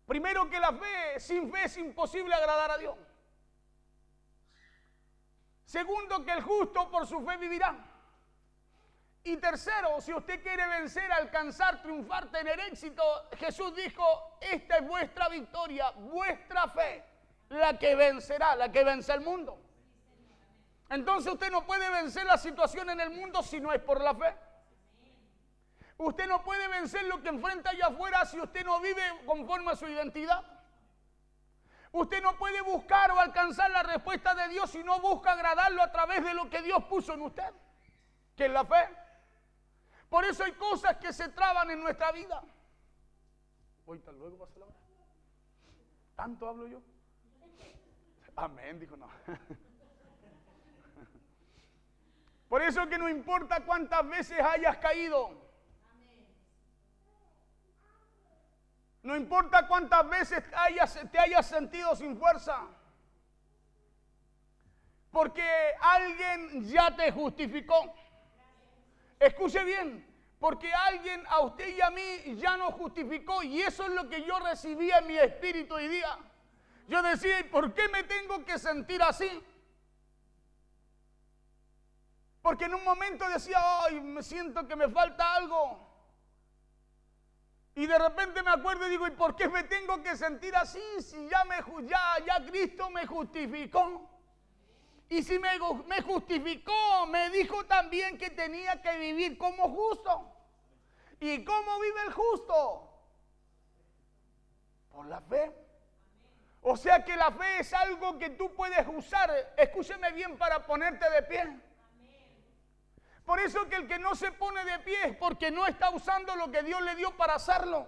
Primero, que la fe, sin fe es imposible agradar a Dios. Segundo, que el justo por su fe vivirá. Y tercero, si usted quiere vencer, alcanzar, triunfar, tener éxito, Jesús dijo, esta es vuestra victoria, vuestra fe, la que vencerá, la que vence al mundo. Entonces usted no puede vencer la situación en el mundo si no es por la fe. Usted no puede vencer lo que enfrenta allá afuera si usted no vive conforme a su identidad. Usted no puede buscar o alcanzar la respuesta de Dios si no busca agradarlo a través de lo que Dios puso en usted, que es la fe. Por eso hay cosas que se traban en nuestra vida. Ahorita luego pasa la hora. ¿Tanto hablo yo? Amén, dijo no. Por eso que no importa cuántas veces hayas caído. No importa cuántas veces te hayas sentido sin fuerza. Porque alguien ya te justificó. Escuche bien, porque alguien a usted y a mí ya nos justificó y eso es lo que yo recibía en mi espíritu hoy día. Yo decía, ¿y por qué me tengo que sentir así? Porque en un momento decía, ay, me siento que me falta algo. Y de repente me acuerdo y digo, ¿y por qué me tengo que sentir así si ya Cristo me justificó? Y si me justificó, me dijo también que tenía que vivir como justo. ¿Y cómo vive el justo? Por la fe. O sea que la fe es algo que tú puedes usar, escúcheme bien, para ponerte de pie. Por eso que el que no se pone de pie es porque no está usando lo que Dios le dio para hacerlo.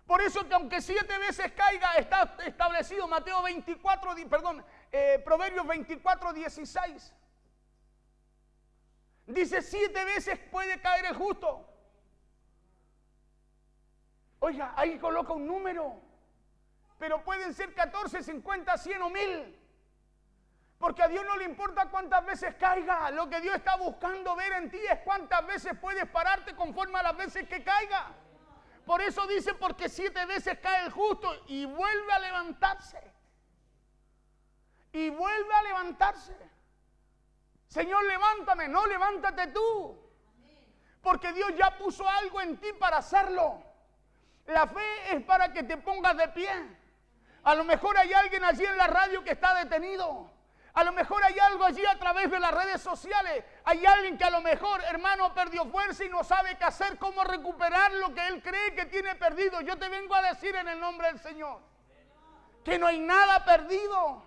Por eso que aunque 7 veces caiga, está establecido Proverbios 24, 16. Dice 7 veces puede caer el justo. Oiga, ahí coloca un número. Pero pueden ser 14, 50, 100 o 1000. Porque a Dios no le importa cuántas veces caiga. Lo que Dios está buscando ver en ti es cuántas veces puedes pararte conforme a las veces que caiga. Por eso dice, porque 7 veces cae el justo y vuelve a levantarse. Y vuelve a levantarse. Señor, levántame. No, levántate tú. Porque Dios ya puso algo en ti para hacerlo. La fe es para que te pongas de pie. A lo mejor hay alguien allí en la radio que está detenido. A lo mejor hay algo allí a través de las redes sociales. Hay alguien que a lo mejor, hermano, perdió fuerza y no sabe qué hacer, cómo recuperar lo que él cree que tiene perdido. Yo te vengo a decir en el nombre del Señor que no hay nada perdido.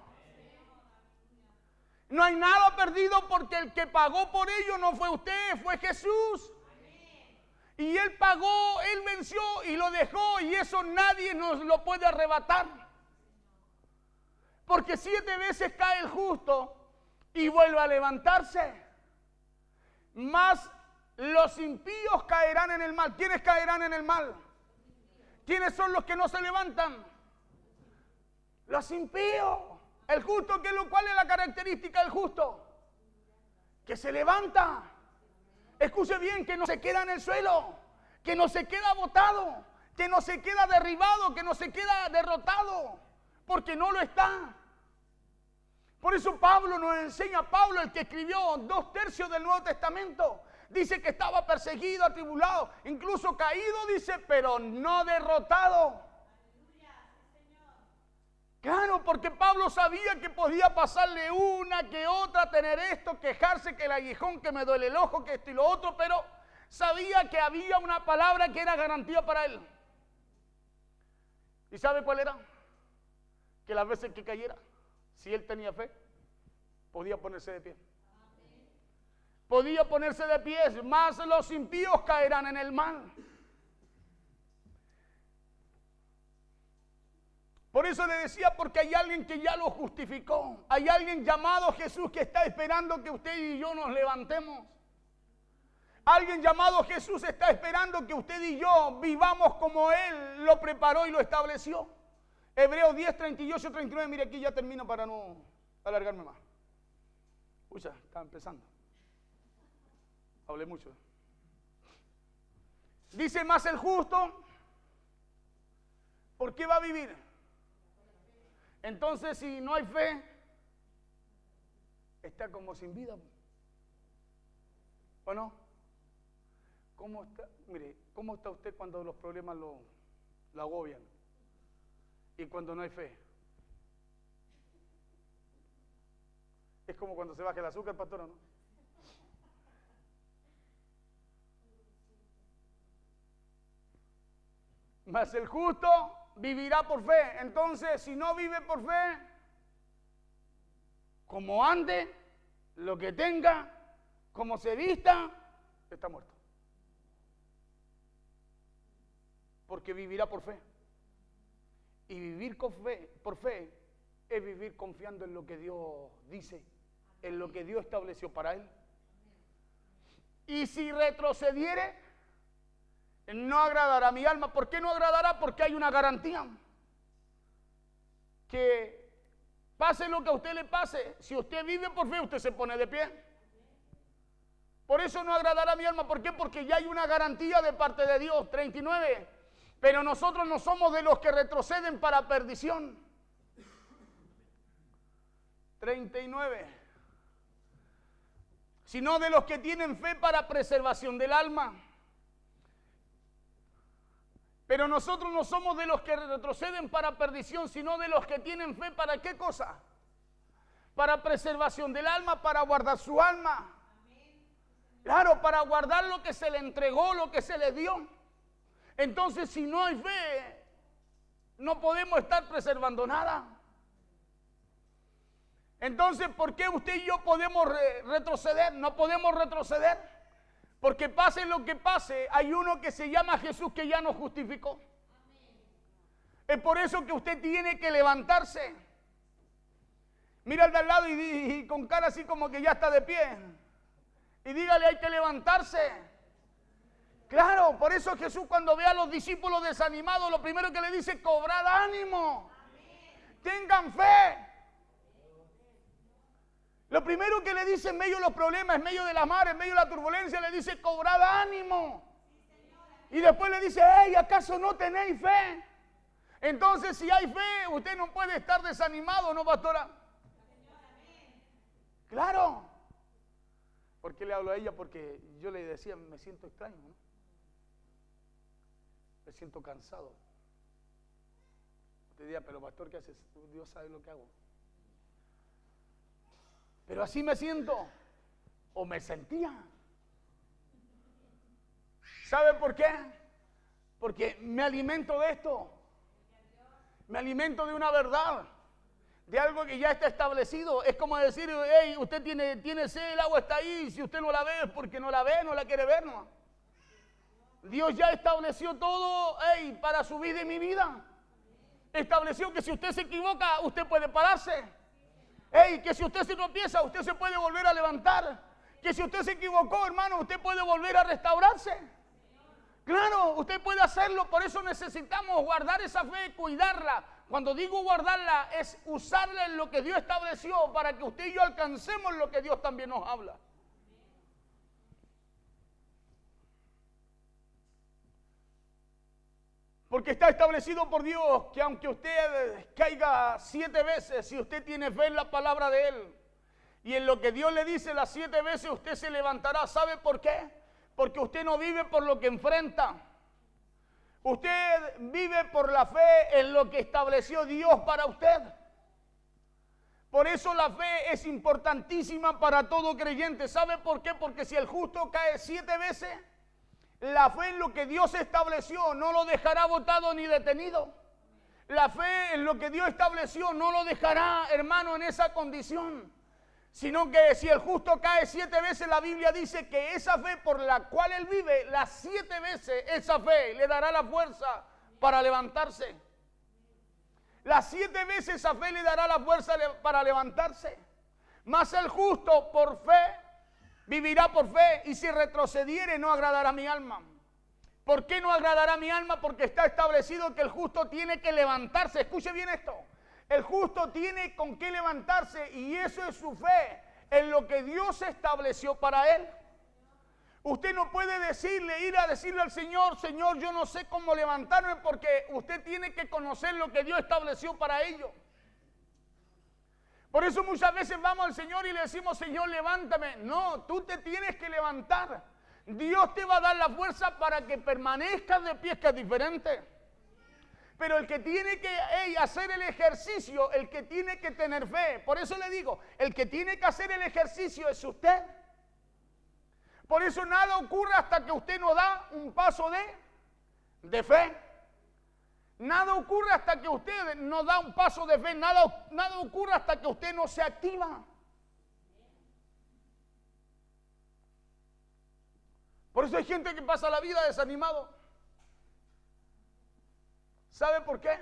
No hay nada perdido porque el que pagó por ello no fue usted, fue Jesús. Y Él pagó, Él venció y lo dejó, y eso nadie nos lo puede arrebatar. Porque 7 veces cae el justo y vuelve a levantarse. Mas los impíos caerán en el mal. ¿Quiénes caerán en el mal? ¿Quiénes son los que no se levantan? Los impíos. El justo, ¿cuál es la característica del justo? Que se levanta. Escuche bien, que no se queda en el suelo, que no se queda botado, que no se queda derribado, que no se queda derrotado, porque no lo está. Por eso Pablo nos enseña, Pablo, el que escribió 2/3 del Nuevo Testamento, dice que estaba perseguido, atribulado, incluso caído, dice, pero no derrotado. Claro, porque Pablo sabía que podía pasarle una que otra, tener esto, quejarse, que el aguijón, que me duele el ojo, que esto y lo otro, pero sabía que había una palabra que era garantía para él. ¿Y sabe cuál era? Que las veces que cayera, si él tenía fe, podía ponerse de pie. Podía ponerse de pie, más los impíos caerán en el mal. Por eso le decía, porque hay alguien que ya lo justificó. Hay alguien llamado Jesús que está esperando que usted y yo nos levantemos. Alguien llamado Jesús está esperando que usted y yo vivamos como Él lo preparó y lo estableció. Hebreos 10, 38, 39. Mire, aquí ya termino para no alargarme más. Uy, ya, está empezando. Hablé mucho. Dice, más el justo, ¿por qué va a vivir? Entonces, si no hay fe, está como sin vida. ¿O no? ¿Cómo está? Mire, ¿cómo está usted cuando los problemas lo agobian? Y cuando no hay fe. Es como cuando se baja el azúcar, pastor, ¿no? Mas el justo vivirá por fe. Entonces, si no vive por fe, como ande, lo que tenga, como se vista, está muerto. Porque vivirá por fe. Y vivir con fe, por fe, es vivir confiando en lo que Dios dice, en lo que Dios estableció para él. Y si retrocediere, no agradará a mi alma. ¿Por qué no agradará? Porque hay una garantía. Que pase lo que a usted le pase, si usted vive por fe, usted se pone de pie. Por eso no agradará a mi alma. ¿Por qué? Porque ya hay una garantía de parte de Dios. 39. Pero nosotros no somos de los que retroceden para perdición. 39. Sino de los que tienen fe para preservación del alma. Pero nosotros no somos de los que retroceden para perdición, sino de los que tienen fe para ¿qué cosa? Para preservación del alma, para guardar su alma. Claro, para guardar lo que se le entregó, lo que se le dio. Entonces, si no hay fe, no podemos estar preservando nada. Entonces, ¿por qué usted y yo podemos retroceder? No podemos retroceder. Porque pase lo que pase, hay uno que se llama Jesús que ya nos justificó. Es por eso que usted tiene que levantarse. Mira al de al lado y con cara así como que ya está de pie. Y dígale, hay que levantarse. Claro, por eso Jesús cuando ve a los discípulos desanimados, lo primero que le dice, cobrad ánimo. Tengan fe. Lo primero que le dice en medio de los problemas, en medio de la mar, en medio de la turbulencia, le dice, cobrad ánimo. Y después le dice, hey, ¿acaso no tenéis fe? Entonces, si hay fe, usted no puede estar desanimado, ¿no, pastora? Claro. ¿Por qué le hablo a ella? Porque yo le decía, me siento extraño, ¿no? Me siento cansado. Usted diría, pero pastor, ¿qué haces? Dios sabe lo que hago. Pero así me siento, o me sentía. ¿Sabe por qué? Porque me alimento de esto. Me alimento de una verdad, de algo que ya está establecido. Es como decir, hey, usted tiene sed, el agua está ahí, si usted no la ve es porque no la ve, no la quiere ver, ¿no? Dios ya estableció todo, hey, para su vida y mi vida. Estableció que si usted se equivoca, usted puede pararse. Hey, que si usted se tropieza, usted se puede volver a levantar. Que si usted se equivocó, hermano, usted puede volver a restaurarse. Claro, usted puede hacerlo, por eso necesitamos guardar esa fe, cuidarla. Cuando digo guardarla, es usarla en lo que Dios estableció para que usted y yo alcancemos lo que Dios también nos habla. Porque está establecido por Dios que aunque usted caiga 7 veces, si usted tiene fe en la palabra de Él y en lo que Dios le dice las 7 veces, usted se levantará. ¿Sabe por qué? Porque usted no vive por lo que enfrenta. Usted vive por la fe en lo que estableció Dios para usted. Por eso la fe es importantísima para todo creyente. ¿Sabe por qué? Porque si el justo cae 7 veces, la fe en lo que Dios estableció no lo dejará botado ni detenido. La fe en lo que Dios estableció no lo dejará, hermano, en esa condición. Sino que si el justo cae 7 veces, la Biblia dice que esa fe por la cual él vive, las 7 veces esa fe le dará la fuerza para levantarse. Las 7 veces esa fe le dará la fuerza para levantarse. Mas el justo por fe vivirá por fe, y si retrocediere no agradará a mi alma. ¿Por qué no agradará a mi alma? Porque está establecido que el justo tiene que levantarse. Escuche bien esto. El justo tiene con qué levantarse, y eso es su fe en lo que Dios estableció para él. Usted no puede ir a decirle al Señor, Señor, yo no sé cómo levantarme, porque usted tiene que conocer lo que Dios estableció para ello. Por eso muchas veces vamos al Señor y le decimos, Señor, levántame. No, tú te tienes que levantar. Dios te va a dar la fuerza para que permanezcas de pie, que es diferente. Pero el que tiene que hacer el ejercicio, el que tiene que tener fe, por eso le digo, el que tiene que hacer el ejercicio es usted. Por eso nada ocurre hasta que usted no da un paso de fe. Nada ocurre hasta que usted no da un paso de fe. Nada ocurre hasta que usted no se activa. Por eso hay gente que pasa la vida desanimado. ¿Sabe por qué?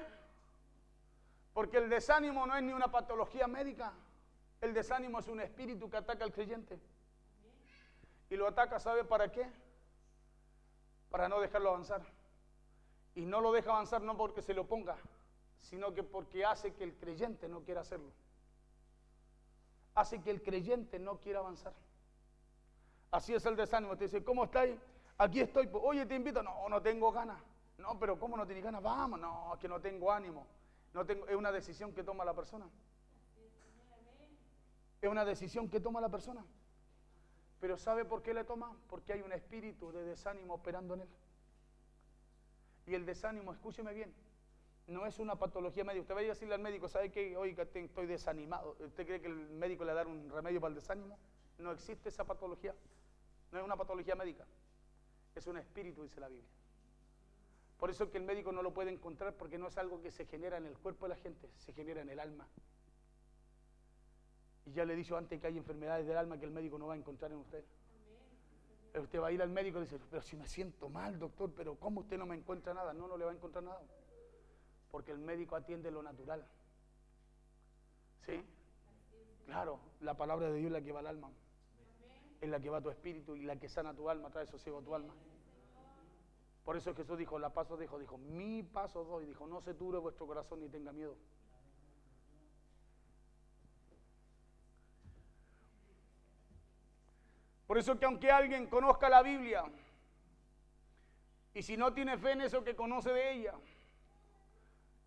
Porque el desánimo no es ni una patología médica. El desánimo es un espíritu que ataca al creyente. Y lo ataca, ¿sabe para qué? Para no dejarlo avanzar. Y no lo deja avanzar no porque se lo ponga, sino que porque hace que el creyente no quiera hacerlo. Hace que el creyente no quiera avanzar. Así es el desánimo. Te dice, ¿cómo estáis? Aquí estoy. Oye, te invito. No, no tengo ganas. No, pero ¿cómo no tienes ganas? Vamos. No, es que no tengo ánimo. Es una decisión que toma la persona. Es una decisión que toma la persona. Pero ¿sabe por qué le toma? Porque hay un espíritu de desánimo operando en él. Y el desánimo, escúcheme bien, no es una patología médica. Usted va a decirle al médico, ¿sabe qué? Oiga, estoy desanimado. ¿Usted cree que el médico le va a dar un remedio para el desánimo? No existe esa patología. No es una patología médica. Es un espíritu, dice la Biblia. Por eso es que el médico no lo puede encontrar, porque no es algo que se genera en el cuerpo de la gente, se genera en el alma. Y ya le he dicho antes que hay enfermedades del alma que el médico no va a encontrar en usted. Usted va a ir al médico y dice, pero si me siento mal, doctor, pero ¿cómo usted no me encuentra nada? No, no le va a encontrar nada. Porque el médico atiende lo natural. ¿Sí? Claro, la palabra de Dios es la que va al alma. Es la que va a tu espíritu y la que sana tu alma, trae sosiego a tu alma. Por eso Jesús dijo, la paz os dejo, dijo, mi paz os doy, dijo, no se turbe vuestro corazón ni tenga miedo. Por eso que aunque alguien conozca la Biblia, y si no tiene fe en eso que conoce de ella,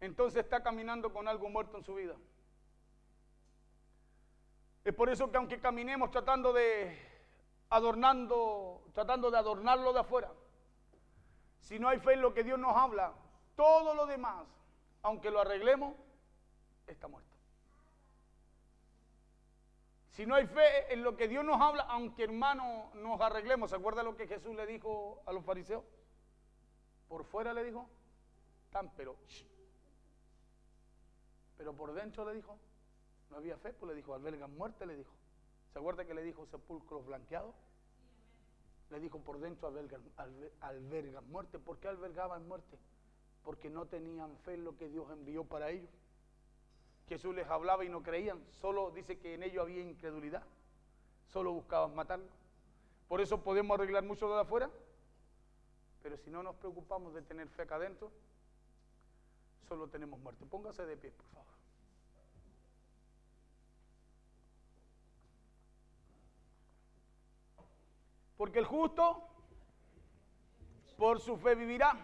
entonces está caminando con algo muerto en su vida. Es por eso que aunque caminemos tratando de adornarlo de afuera, si no hay fe en lo que Dios nos habla, todo lo demás, aunque lo arreglemos, está muerto. Si no hay fe en lo que Dios nos habla, aunque hermano nos arreglemos, ¿se acuerda lo que Jesús le dijo a los fariseos? Por fuera le dijo, tan pero por dentro le dijo, no había fe, pues le dijo, albergan muerte, le dijo. ¿Se acuerda que le dijo sepulcros blanqueados? Le dijo, por dentro albergan muerte. ¿Por qué albergaban muerte? Porque no tenían fe en lo que Dios envió para ellos. Jesús les hablaba y no creían, solo dice que en ellos había incredulidad, solo buscaban matarlo. Por eso podemos arreglar mucho de afuera, pero si no nos preocupamos de tener fe acá adentro, solo tenemos muerte. Póngase de pie, por favor. Porque el justo por su fe vivirá.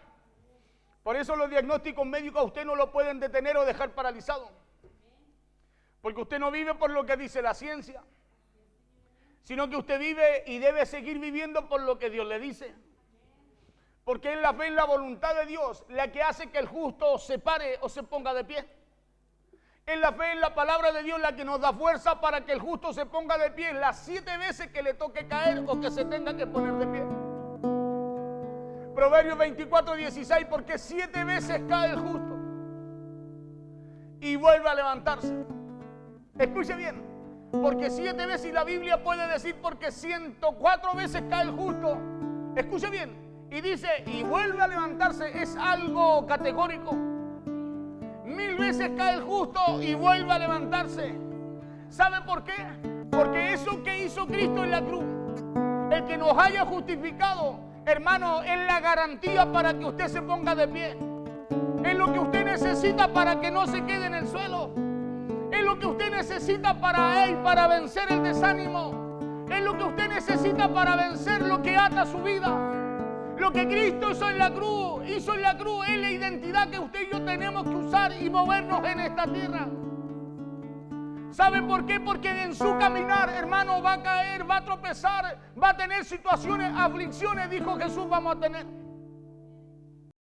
Por eso los diagnósticos médicos a usted no lo pueden detener o dejar paralizado. Porque usted no vive por lo que dice la ciencia, sino que usted vive y debe seguir viviendo por lo que Dios le dice. Porque es la fe en la voluntad de Dios la que hace que el justo se pare o se ponga de pie. Es la fe en la palabra de Dios la que nos da fuerza para que el justo se ponga de pie las 7 veces que le toque caer o que se tenga que poner de pie. Proverbios 24:16, porque 7 veces cae el justo y vuelve a levantarse. Escuche bien, porque 7 veces, y la Biblia puede decir porque 104 veces cae el justo. Escuche bien, y dice, y vuelve a levantarse, es algo categórico. 1000 veces cae el justo y vuelve a levantarse. ¿Sabe por qué? Porque eso que hizo Cristo en la cruz, el que nos haya justificado, hermano, es la garantía para que usted se ponga de pie. Es lo que usted necesita para que no se quede en el suelo. Es lo que usted necesita para vencer el desánimo. Es lo que usted necesita para vencer lo que ata su vida. Lo que Cristo hizo en la cruz es la identidad que usted y yo tenemos que usar y movernos en esta tierra. ¿Sabe por qué? Porque en su caminar, hermano, va a caer, va a tropezar, va a tener situaciones, aflicciones, dijo Jesús, vamos a tener.